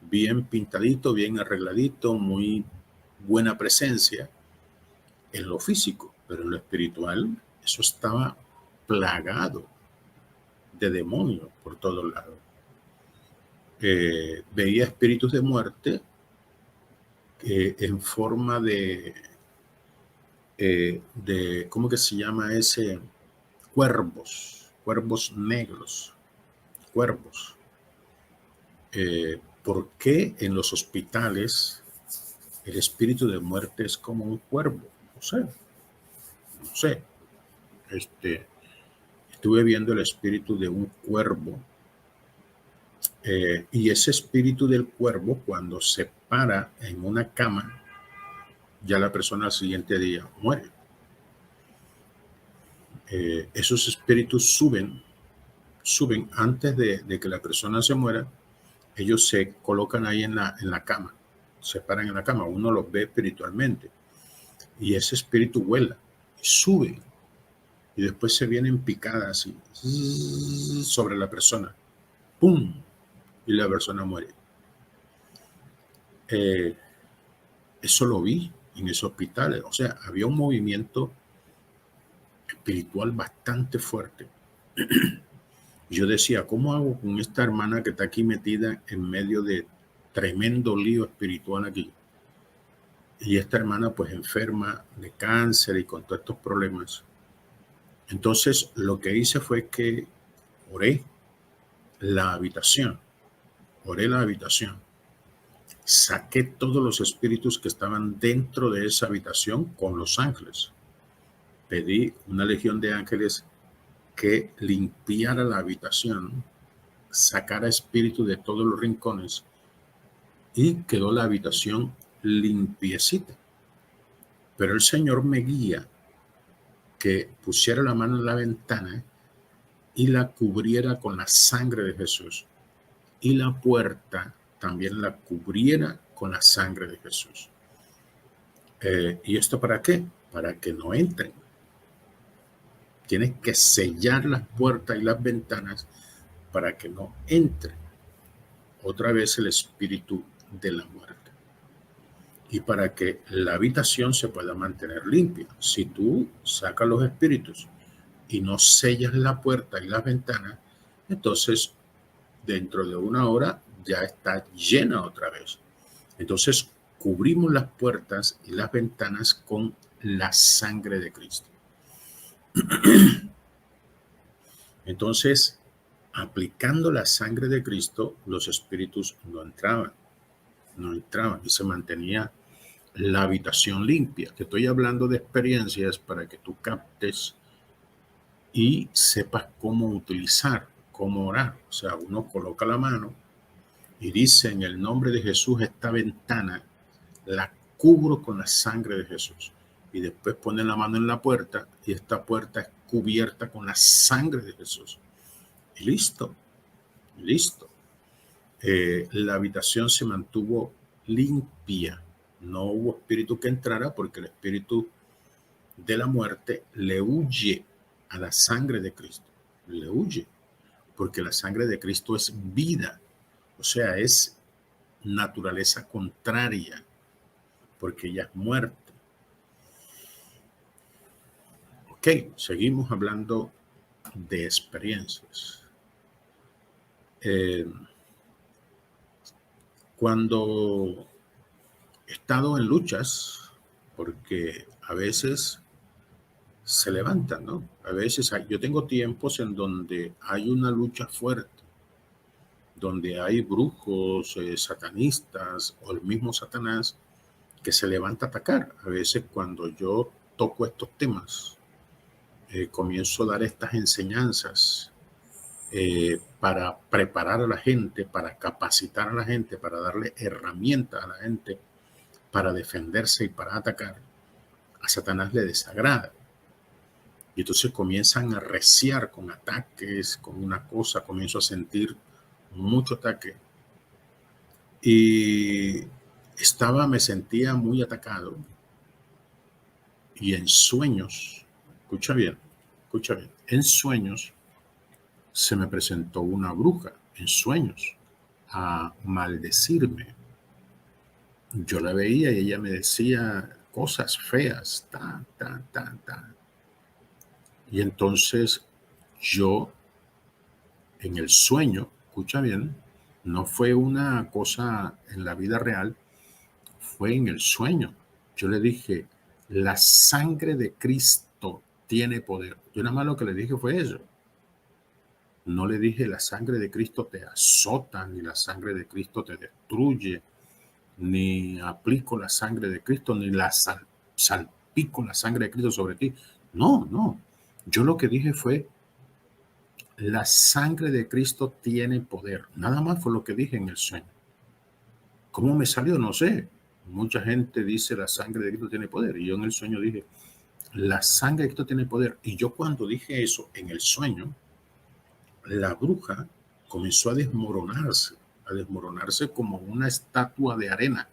A: bien pintadito, bien arregladito, muy buena presencia en lo físico, pero en lo espiritual eso estaba plagado de demonios por todos lados. Veía espíritus de muerte en forma ¿cómo que se llama ese? Cuervos negros, cuervos. ¿Por qué en los hospitales el espíritu de muerte es como un cuervo? No sé, no sé. Estuve viendo el espíritu de un cuervo y ese espíritu del cuervo cuando se para en una cama, ya la persona al siguiente día muere. Esos espíritus suben antes de que la persona se muera. Ellos se colocan ahí en la cama, se paran en la cama, uno los ve espiritualmente y ese espíritu vuela y sube y después se vienen picadas así sobre la persona, ¡pum! Y la persona muere. Eso lo vi en esos hospitales, o sea, había un movimiento espiritual bastante fuerte. Yo decía, ¿cómo hago con esta hermana que está aquí metida en medio de tremendo lío espiritual aquí? Y esta hermana pues enferma de cáncer y con todos estos problemas. Entonces lo que hice fue que oré la habitación, oré la habitación, saqué todos los espíritus que estaban dentro de esa habitación con los ángeles. Pedí una legión de ángeles que limpiara la habitación, sacara espíritu de todos los rincones y quedó la habitación limpiecita. Pero el Señor me guía que pusiera la mano en la ventana y la cubriera con la sangre de Jesús. Y la puerta también la cubriera con la sangre de Jesús. ¿Y esto para qué? Para que no entren. Tienes que sellar las puertas y las ventanas para que no entre otra vez el espíritu de la muerte. Y para que la habitación se pueda mantener limpia. Si tú sacas los espíritus y no sellas la puerta y las ventanas, entonces dentro de una hora ya está llena otra vez. Entonces cubrimos las puertas y las ventanas con la sangre de Cristo. Entonces, aplicando la sangre de Cristo, los espíritus no entraban y se mantenía la habitación limpia. Te estoy hablando de experiencias para que tú captes y sepas cómo utilizar, cómo orar. O sea, uno coloca la mano y dice: en el nombre de Jesús, esta ventana la cubro con la sangre de Jesús. Y después pone la mano en la puerta y esta puerta es cubierta con la sangre de Jesús. Y listo, listo. La habitación se mantuvo limpia. No hubo espíritu que entrara porque el espíritu de la muerte le huye a la sangre de Cristo. Le huye porque la sangre de Cristo es vida. O sea, es naturaleza contraria porque ella es muerte. Ok, seguimos hablando de experiencias. Cuando he estado en luchas, porque a veces se levantan, ¿no? A veces yo tengo tiempos en donde hay una lucha fuerte, donde hay brujos, satanistas o el mismo Satanás que se levanta a atacar. A veces cuando yo toco estos temas, comienzo a dar estas enseñanzas para preparar a la gente, para capacitar a la gente, para darle herramientas a la gente para defenderse y para atacar. A Satanás le desagrada. Y entonces comienzan a reciar con ataques, con una cosa, comienzo a sentir mucho ataque. Y me sentía muy atacado. Y en sueños, escucha bien, en sueños se me presentó una bruja, en sueños, a maldecirme. Yo la veía y ella me decía cosas feas, ta. Y entonces yo, en el sueño, escucha bien, no fue una cosa en la vida real, fue en el sueño. Yo le dije, la sangre de Cristo tiene poder. Yo nada más lo que le dije fue eso. No le dije, la sangre de Cristo te azota, ni la sangre de Cristo te destruye, ni aplico la sangre de Cristo, ni salpico la sangre de Cristo sobre ti. No. Yo lo que dije fue, la sangre de Cristo tiene poder. Nada más fue lo que dije en el sueño. ¿Cómo me salió? No sé. Mucha gente dice, la sangre de Cristo tiene poder. Y yo en el sueño dije, la sangre de Cristo tiene poder. Y yo cuando dije eso en el sueño, la bruja comenzó a desmoronarse como una estatua de arena.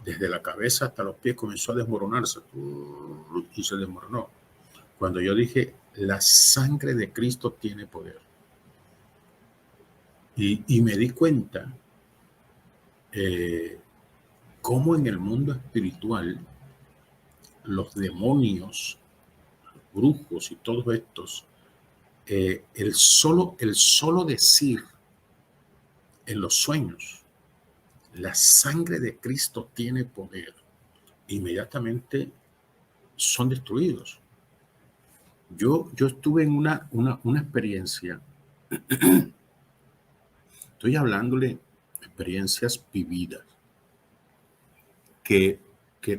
A: Desde la cabeza hasta los pies comenzó a desmoronarse y se desmoronó. Cuando yo dije, la sangre de Cristo tiene poder. Y me di cuenta cómo en el mundo espiritual los demonios, los brujos y todos estos, el solo decir en los sueños, la sangre de Cristo tiene poder, inmediatamente son destruidos. Yo estuve en una experiencia, estoy hablándole experiencias vividas, que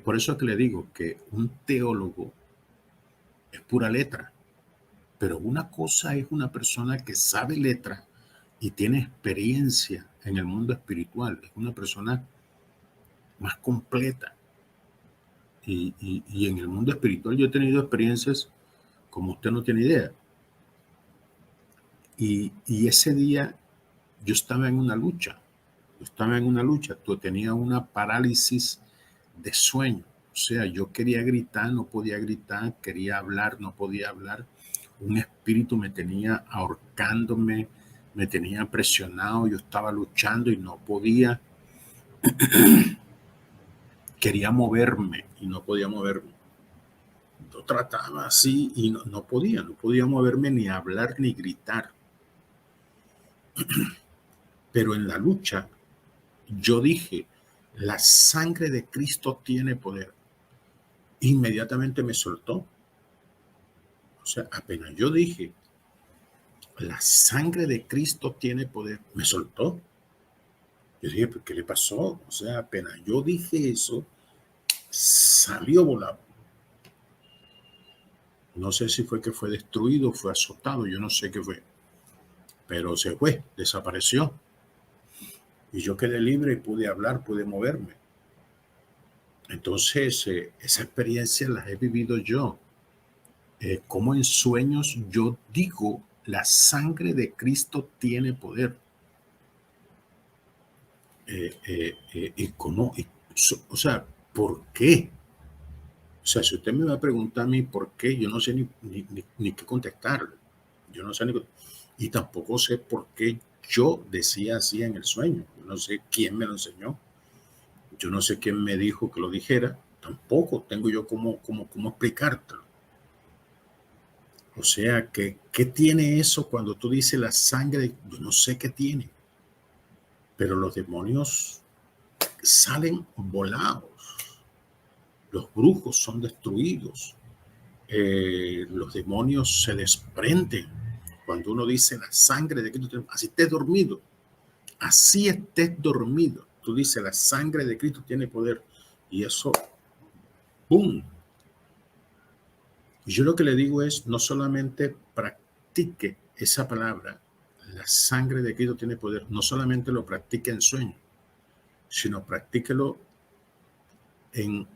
A: por eso es que le digo que un teólogo es pura letra, pero una cosa es una persona que sabe letra y tiene experiencia en el mundo espiritual, es una persona más completa. Y en el mundo espiritual yo he tenido experiencias como usted no tiene idea. Y ese día yo estaba en una lucha. Yo tenía una parálisis de sueño. O sea, yo quería gritar, no podía gritar, quería hablar, no podía hablar. Un espíritu me tenía ahorcándome, me tenía presionado, yo estaba luchando y no podía. Quería moverme y no podía moverme. Yo trataba así y no podía moverme, ni hablar, ni gritar. Pero en la lucha, yo dije, la sangre de Cristo tiene poder. Inmediatamente me soltó. O sea, apenas yo dije, la sangre de Cristo tiene poder, me soltó. Yo dije, ¿pero qué le pasó? O sea, apenas yo dije eso, salió volado. No sé si fue que fue destruido, fue azotado, yo no sé qué fue. Pero se fue, desapareció. Y yo quedé libre y pude hablar, pude moverme. Entonces, esa experiencia la he vivido yo. Como en sueños yo digo, la sangre de Cristo tiene poder. O sea, ¿por qué? O sea, si usted me va a preguntar a mí por qué, yo no sé ni qué contestarle. Yo no sé y tampoco sé por qué yo decía así en el sueño. Yo no sé quién me lo enseñó. Yo no sé quién me dijo que lo dijera. Tampoco tengo yo cómo explicártelo. O sea, ¿qué tiene eso cuando tú dices la sangre? Yo no sé qué tiene. Pero los demonios salen volados. Los brujos son destruidos. Los demonios se desprenden. Cuando uno dice la sangre de Cristo, así estés dormido, tú dices la sangre de Cristo tiene poder y eso, ¡pum! Y yo lo que le digo es, no solamente practique esa palabra, la sangre de Cristo tiene poder, no solamente lo practique en sueño, sino practíquelo en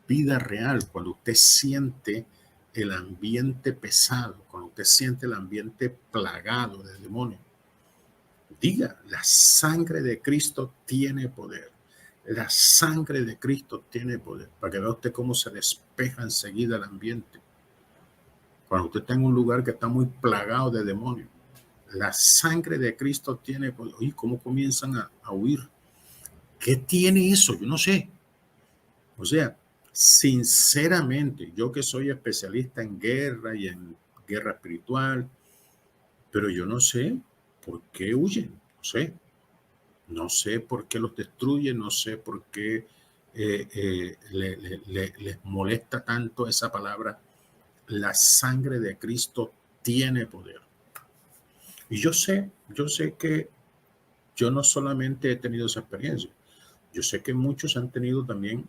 A: vida real, cuando usted siente el ambiente pesado, cuando usted siente el ambiente plagado de demonios, diga, la sangre de Cristo tiene poder. La sangre de Cristo tiene poder. Para que vea usted cómo se despeja enseguida el ambiente. Cuando usted está en un lugar que está muy plagado de demonios, la sangre de Cristo tiene poder. ¿Y cómo comienzan a huir? ¿Qué tiene eso? Yo no sé. O sea, sinceramente, yo que soy especialista en guerra y en guerra espiritual, pero yo no sé por qué huyen. No sé. No sé por qué los destruye, no sé por qué les molesta tanto esa palabra. La sangre de Cristo tiene poder. Y yo sé que yo no solamente he tenido esa experiencia, yo sé que muchos han tenido también,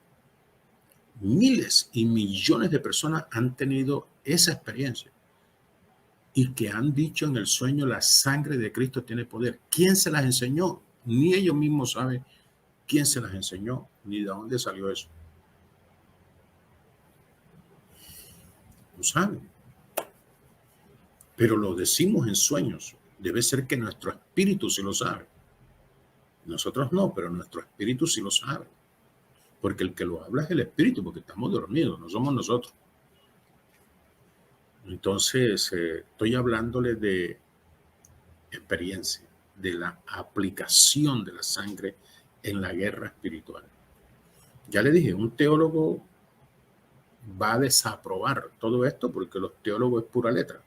A: miles y millones de personas han tenido esa experiencia y que han dicho en el sueño, la sangre de Cristo tiene poder. ¿Quién se las enseñó? Ni ellos mismos saben quién se las enseñó, ni de dónde salió eso. No saben. Pero lo decimos en sueños. Debe ser que nuestro espíritu sí lo sabe. Nosotros no, pero nuestro espíritu sí lo sabe. Porque el que lo habla es el espíritu, porque estamos dormidos, no somos nosotros. Entonces, estoy hablándole de experiencia, de la aplicación de la sangre en la guerra espiritual. Ya le dije, un teólogo va a desaprobar todo esto porque los teólogos es pura letra.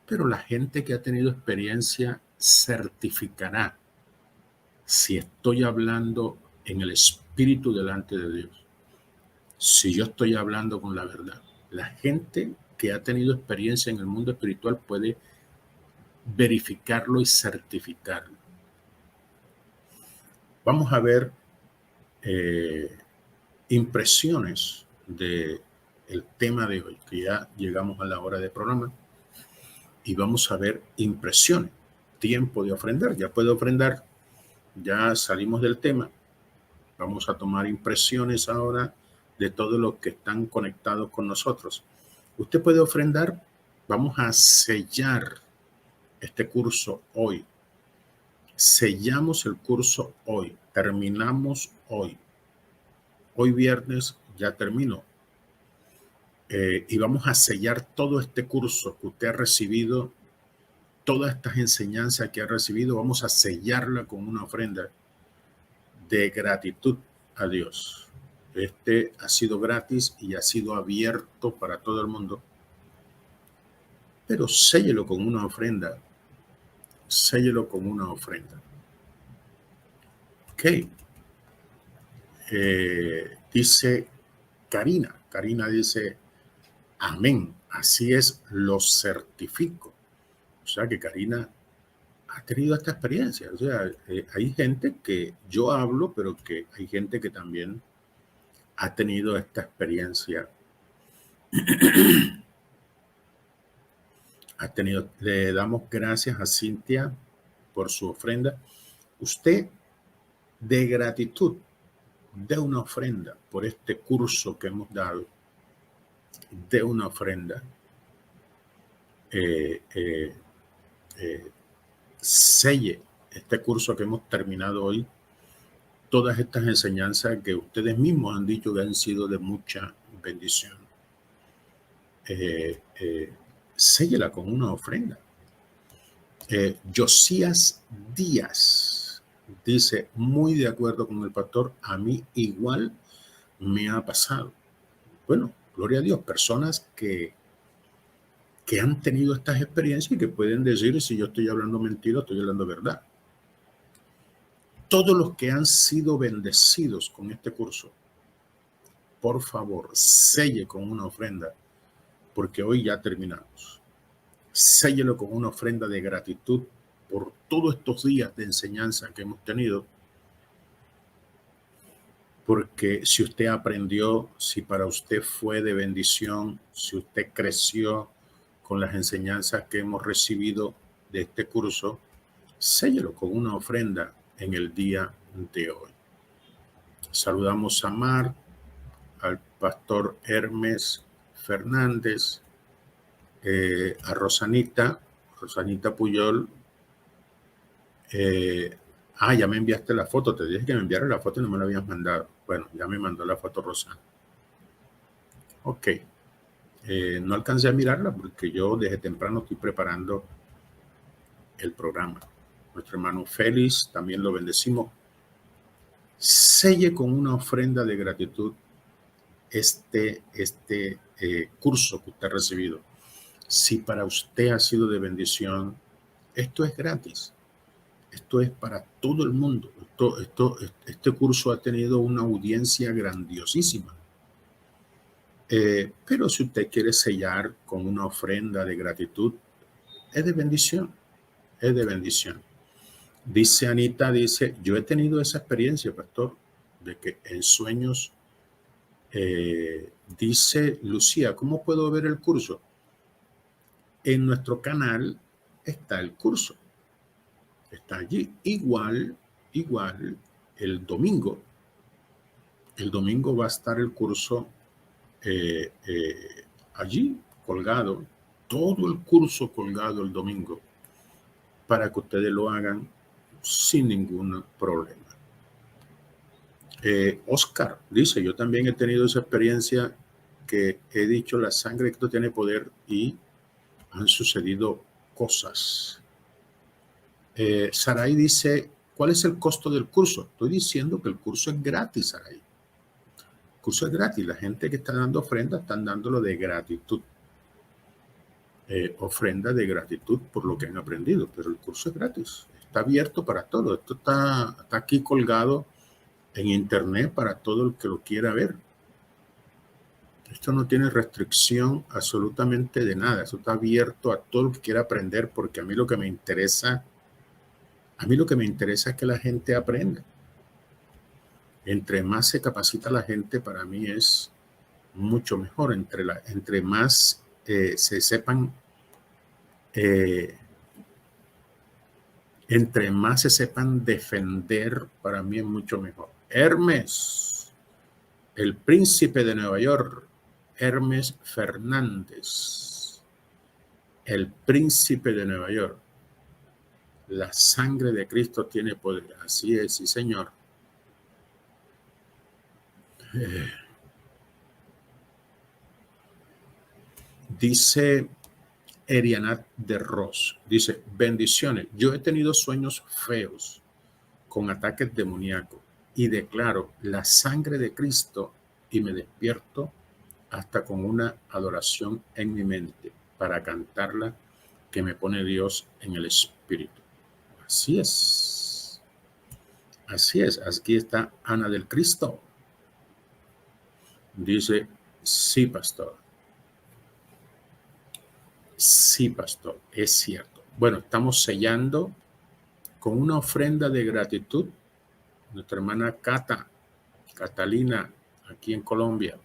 A: Pero la gente que ha tenido experiencia certificará si estoy hablando en el espíritu delante de Dios, si yo estoy hablando con la verdad. La gente que ha tenido experiencia en el mundo espiritual puede verificarlo y certificarlo. Vamos a ver impresiones del tema de hoy, que ya llegamos a la hora de programa, y vamos a ver impresiones. Tiempo de ofrendar, ya puede ofrendar, ya salimos del tema. Vamos a tomar impresiones ahora de todos los que están conectados con nosotros. Usted puede ofrendar. Vamos a sellar este curso hoy. Sellamos el curso hoy. Terminamos hoy. Hoy viernes ya terminó. Y vamos a sellar todo este curso que usted ha recibido, todas estas enseñanzas que ha recibido, vamos a sellarla con una ofrenda de gratitud a Dios. Este ha sido gratis y ha sido abierto para todo el mundo, pero séllelo con una ofrenda. Séllelo con una ofrenda. Ok. Dice Karina. Karina dice, amén. Así es, lo certifico. O sea que Karina ha tenido esta experiencia. O sea, hay gente que yo hablo, pero que hay gente que también ha tenido esta experiencia. Le damos gracias a Cintia por su ofrenda. Usted, de gratitud, dé una ofrenda por este curso que hemos dado. Dé una ofrenda. Selle este curso que hemos terminado hoy. Todas estas enseñanzas que ustedes mismos han dicho que han sido de mucha bendición. Séllela con una ofrenda. Josías Díaz dice, muy de acuerdo con el pastor, a mí igual me ha pasado. Bueno, gloria a Dios, personas que han tenido estas experiencias y que pueden decir si yo estoy hablando mentira, estoy hablando verdad. Todos los que han sido bendecidos con este curso, por favor, selle con una ofrenda, porque hoy ya terminamos. Séllelo con una ofrenda de gratitud por todos estos días de enseñanza que hemos tenido, porque si usted aprendió, si para usted fue de bendición, si usted creció con las enseñanzas que hemos recibido de este curso, séllelo con una ofrenda en el día de hoy. Saludamos a Mar, al pastor Hermes Fernández, a Rosanita Puyol. Ya me enviaste la foto. Te dije que me enviara la foto y no me la habías mandado. Bueno, ya me mandó la foto Rosana. Ok. No alcancé a mirarla porque yo desde temprano estoy preparando el programa. Nuestro hermano Félix, también lo bendecimos. Selle con una ofrenda de gratitud este curso que usted ha recibido. Si para usted ha sido de bendición, esto es gratis. Esto es para todo el mundo. Este curso ha tenido una audiencia grandiosísima. Pero si usted quiere sellar con una ofrenda de gratitud, es de bendición. Es de bendición. Dice Anita, yo he tenido esa experiencia, pastor, de que en sueños, dice Lucía, ¿cómo puedo ver el curso? En nuestro canal está el curso. Está allí. Igual, el domingo va a estar el curso allí colgado, todo el curso colgado el domingo, para que ustedes lo hagan sin ningún problema. Oscar dice, yo también he tenido esa experiencia que he dicho, la sangre de Cristo tiene poder y han sucedido cosas. Saray dice, ¿cuál es el costo del curso? Estoy diciendo que el curso es gratis, Saray. El curso es gratis. La gente que está dando ofrenda están dándolo de gratitud. Ofrenda de gratitud por lo que han aprendido, pero el curso es gratis. Está abierto para todo. Esto está aquí colgado en internet para todo el que lo quiera ver. Esto no tiene restricción absolutamente de nada. Esto está abierto a todo el que quiera aprender, porque a mí lo que me interesa es que la gente aprenda. Entre más se capacita la gente, para mí es mucho mejor. Entre más se sepan, entre más se sepan defender, para mí es mucho mejor. Hermes, el príncipe de Nueva York, Hermes Fernández, el príncipe de Nueva York. La sangre de Cristo tiene poder. Así es, sí, señor. Dice Erianat de Ross, dice, bendiciones. Yo he tenido sueños feos con ataques demoníacos y declaro la sangre de Cristo y me despierto hasta con una adoración en mi mente para cantarla que me pone Dios en el espíritu. Así es. Así es. Aquí está Ana del Cristo. Dice, sí, pastor. Sí, pastor, es cierto. Bueno, estamos sellando con una ofrenda de gratitud. Nuestra hermana Catalina, aquí en Colombia.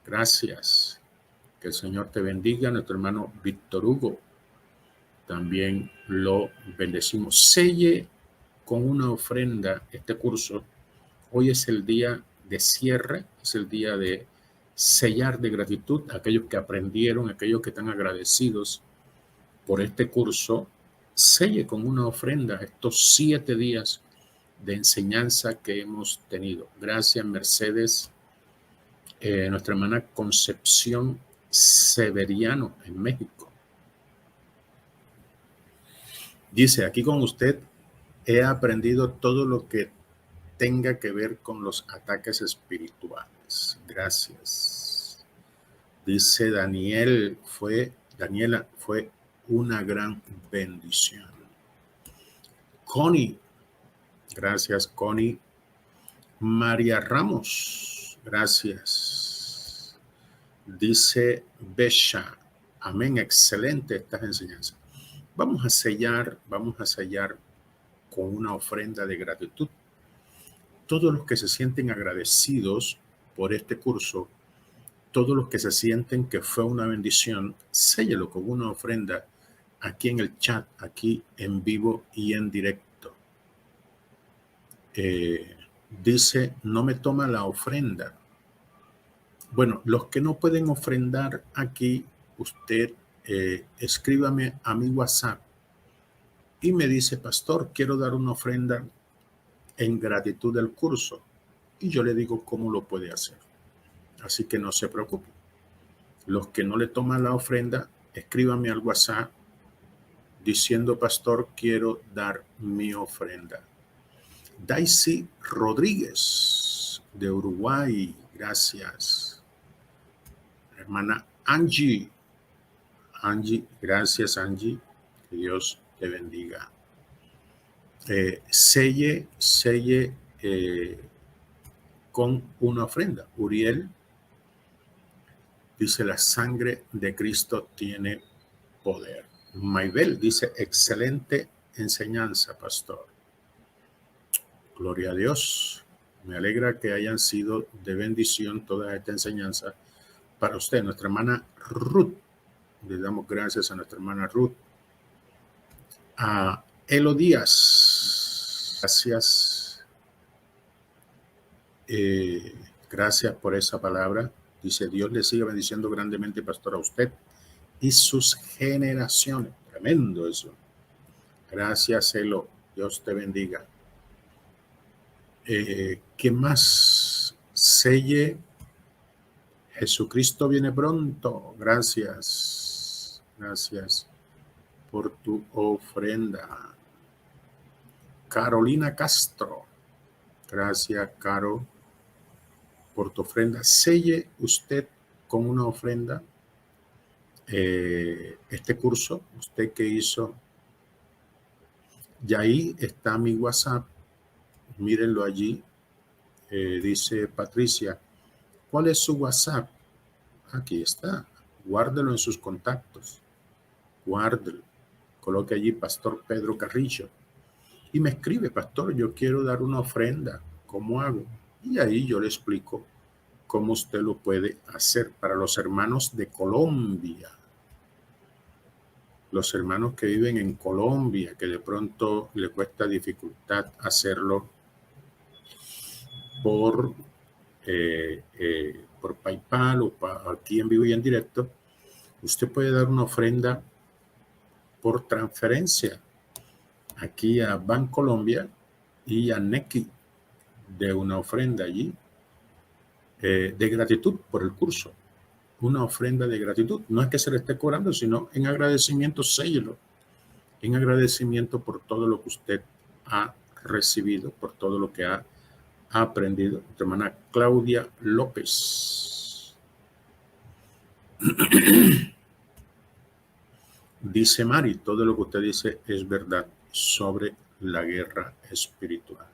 A: Gracias. Que el Señor te bendiga. Nuestro hermano Víctor Hugo, también lo bendecimos. Selle con una ofrenda este curso. Hoy es el día de cierre, es el día de sellar de gratitud a aquellos que aprendieron, a aquellos que están agradecidos por este curso. Selle con una ofrenda estos 7 días de enseñanza que hemos tenido. Gracias, Mercedes. Nuestra hermana Concepción Severiano en México. Dice, aquí con usted he aprendido todo lo que tenga que ver con los ataques espirituales. Gracias. Dice Daniela, fue una gran bendición. Connie, gracias Connie. María Ramos, gracias. Dice Besha, amén, excelente estas enseñanzas. Vamos a sellar con una ofrenda de gratitud. Todos los que se sienten agradecidos por este curso, todos los que se sienten que fue una bendición, séllelo con una ofrenda aquí en el chat, aquí en vivo y en directo. Dice, no me toma la ofrenda. Bueno, los que no pueden ofrendar aquí, usted escríbame a mi WhatsApp y me dice, pastor, quiero dar una ofrenda en gratitud del curso. Y yo le digo cómo lo puede hacer. Así que no se preocupe. Los que no le toman la ofrenda, escríbame al WhatsApp diciendo, pastor, quiero dar mi ofrenda. Daisy Rodríguez de Uruguay, gracias. Hermana Angie, gracias Angie, que Dios te bendiga. Selle con una ofrenda. Uriel dice, la sangre de Cristo tiene poder. Maybel dice, excelente enseñanza, pastor. Gloria a Dios. Me alegra que hayan sido de bendición toda esta enseñanza para usted. Nuestra hermana Ruth, le damos gracias a nuestra hermana Ruth. A Elo Díaz, gracias. Gracias por esa palabra. Dice, Dios le siga bendiciendo grandemente, pastor, a usted y sus generaciones. Tremendo eso. Gracias, Elo. Dios te bendiga. ¿Qué más? Selle. Jesucristo viene pronto. Gracias. Gracias por tu ofrenda. Carolina Castro. Gracias, Caro, por tu ofrenda. Selle usted con una ofrenda este curso. Usted que hizo. Y ahí está mi WhatsApp. Mírenlo allí. Dice Patricia, ¿cuál es su WhatsApp? Aquí está. Guárdelo en sus contactos. Guárdelo. Coloque allí Pastor Pedro Carrillo. Y me escribe, pastor, yo quiero dar una ofrenda. ¿Cómo hago? Y ahí yo le explico cómo usted lo puede hacer. Para los hermanos de Colombia. Los hermanos que viven en Colombia, que de pronto le cuesta dificultad hacerlo por PayPal o aquí en vivo y en directo, usted puede dar una ofrenda por transferencia aquí a Bancolombia y a Nequi de una ofrenda allí de gratitud por el curso. Una ofrenda de gratitud. No es que se le esté cobrando, sino en agradecimiento, séllelo. En agradecimiento por todo lo que usted ha recibido, por todo lo que ha aprendido. Tu hermana Claudia López. Dice Mari, todo lo que usted dice es verdad sobre la guerra espiritual.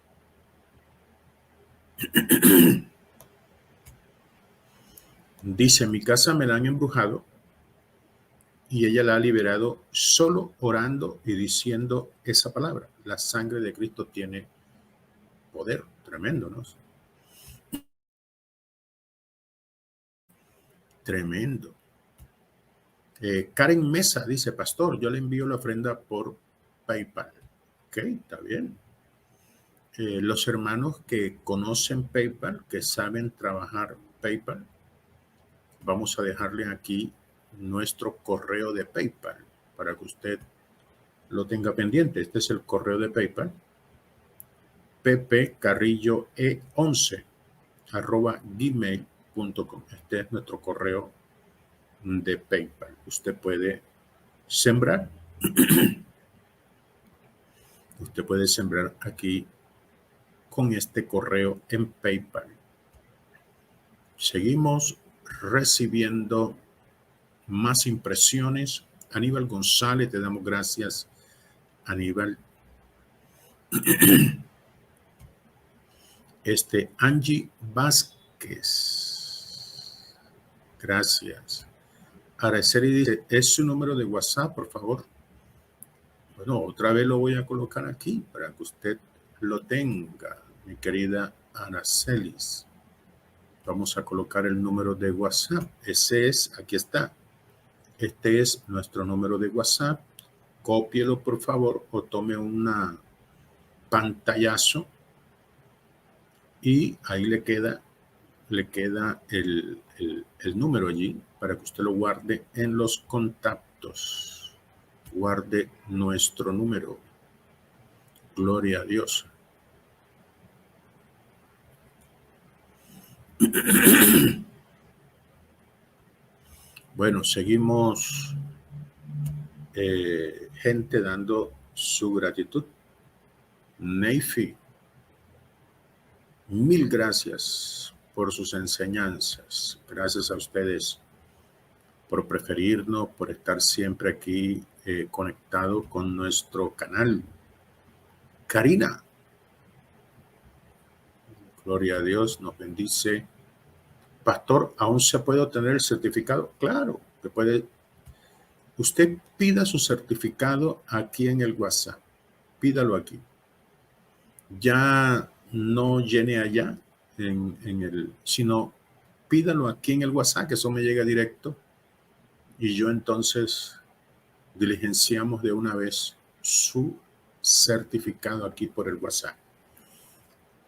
A: Dice, mi casa me la han embrujado y ella la ha liberado solo orando y diciendo esa palabra. La sangre de Cristo tiene poder. Tremendo, ¿no? Tremendo. Karen Mesa dice, pastor, yo le envío la ofrenda por PayPal. Ok, está bien. Los hermanos que conocen PayPal, que saben trabajar PayPal, vamos a dejarle aquí nuestro correo de PayPal para que usted lo tenga pendiente. Este es el correo de PayPal, ppcarrillo11@gmail.com. Este es nuestro correo de PayPal. Usted puede sembrar. Usted puede sembrar aquí con este correo en PayPal. Seguimos recibiendo más impresiones. Aníbal González, te damos gracias, Aníbal. Angie Vázquez. Gracias. Araceli dice, ¿es su número de WhatsApp, por favor? Bueno, otra vez lo voy a colocar aquí para que usted lo tenga, mi querida Araceli. Vamos a colocar el número de WhatsApp. Ese es, aquí está. Este es nuestro número de WhatsApp. Cópielo, por favor, o tome una pantallazo y ahí le queda el número allí para que usted lo guarde en los contactos. favoritos. Guarde nuestro número. Gloria a Dios. Bueno, seguimos gente dando su gratitud. Neifi, mil gracias por sus enseñanzas. Gracias a ustedes por preferirnos, por estar siempre aquí conectado con nuestro canal. Karina, gloria a Dios, nos bendice. Pastor, ¿aún se puede obtener el certificado? Claro, que puede. Usted pida su certificado aquí en el WhatsApp. Pídalo aquí. Ya no llene allá, sino pídalo aquí en el WhatsApp, que eso me llega directo. Y yo entonces diligenciamos de una vez su certificado aquí por el WhatsApp.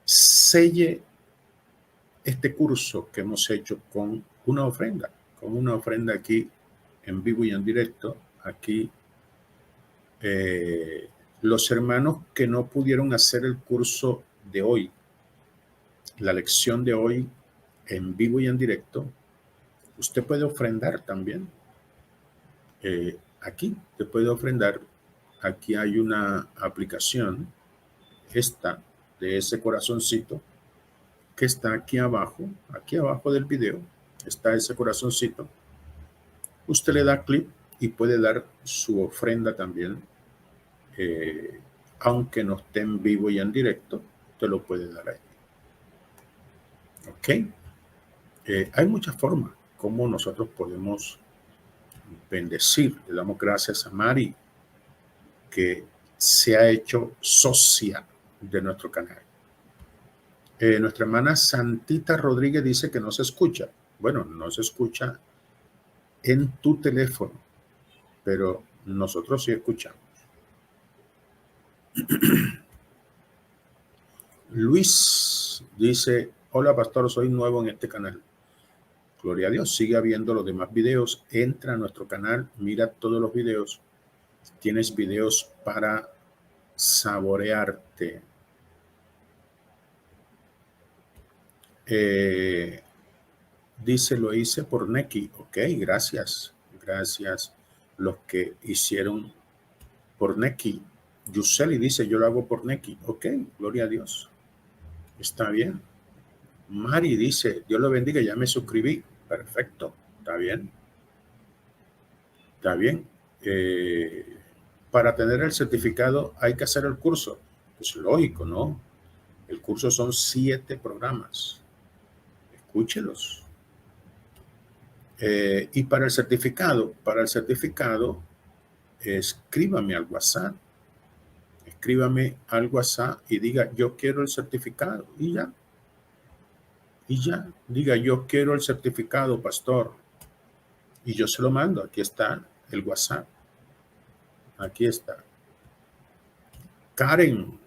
A: Selle este curso que hemos hecho con una ofrenda aquí en vivo y en directo. Aquí los hermanos que no pudieron hacer el curso de hoy, la lección de hoy en vivo y en directo, usted puede ofrendar también. Aquí te puede ofrendar. Aquí hay una aplicación, esta de ese corazoncito, que está aquí abajo del video, está ese corazoncito. Usted le da clic y puede dar su ofrenda también, aunque no esté en vivo y en directo, te lo puede dar ahí. ¿Ok? Hay muchas formas como nosotros podemos bendecir. Le damos gracias a Mari, que se ha hecho socia de nuestro canal. Nuestra hermana Santita Rodríguez dice que no se escucha. Bueno, no se escucha en tu teléfono, pero nosotros sí escuchamos. Luis dice, hola pastor, soy nuevo en este canal. Gloria a Dios, sigue viendo los demás videos, entra a nuestro canal, mira todos los videos. Tienes videos para saborearte. Dice, lo hice por Neki. Ok, gracias. Gracias los que hicieron por Neki. Yuseli dice, yo lo hago por Neki. Ok, gloria a Dios. Está bien. Mari dice, Dios lo bendiga, ya me suscribí. Perfecto, está bien. Está bien. Para tener el certificado hay que hacer el curso. Es lógico, ¿no? El curso son 7 programas. Escúchelos. Y para el certificado, escríbame al WhatsApp. Escríbame al WhatsApp y diga, yo quiero el certificado. Y ya. Diga, yo quiero el certificado, pastor. Y yo se lo mando. Aquí está el WhatsApp. Aquí está. Karen,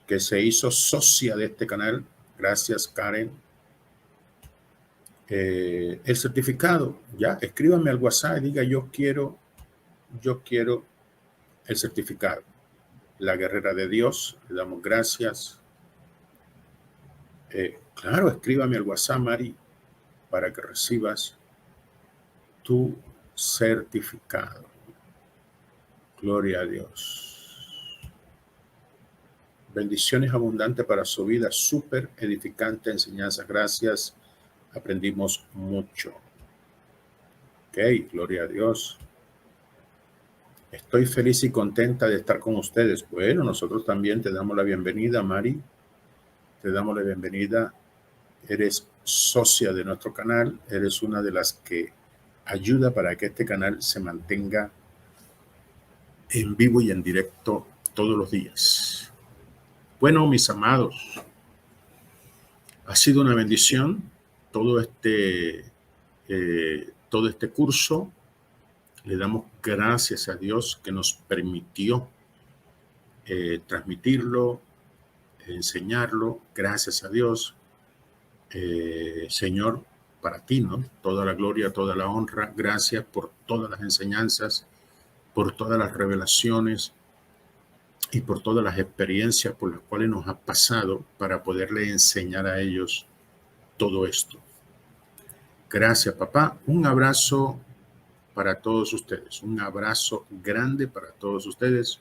A: que se hizo socia de este canal. Gracias, Karen. El certificado, ya, escríbame al WhatsApp y diga, yo quiero el certificado. La guerrera de Dios, le damos gracias. Claro, escríbame al WhatsApp, Mari, para que recibas tu certificado. Gloria a Dios. Bendiciones abundantes para su vida, súper edificante enseñanza. Gracias, aprendimos mucho. Ok, gloria a Dios. Estoy feliz y contenta de estar con ustedes. Bueno, nosotros también te damos la bienvenida, Mari. Te damos la bienvenida. Eres socia de nuestro canal. Eres una de las que ayuda para que este canal se mantenga en vivo y en directo todos los días. Bueno, mis amados, ha sido una bendición todo este curso. Le damos gracias a Dios que nos permitió transmitirlo, enseñarlo. Gracias a Dios. Señor, para ti, ¿no? Toda la gloria, toda la honra. Gracias por todas las enseñanzas por todas las revelaciones y por todas las experiencias por las cuales nos ha pasado para poderle enseñar a ellos todo esto. Gracias, papá. Un abrazo para todos ustedes. Un abrazo grande para todos ustedes.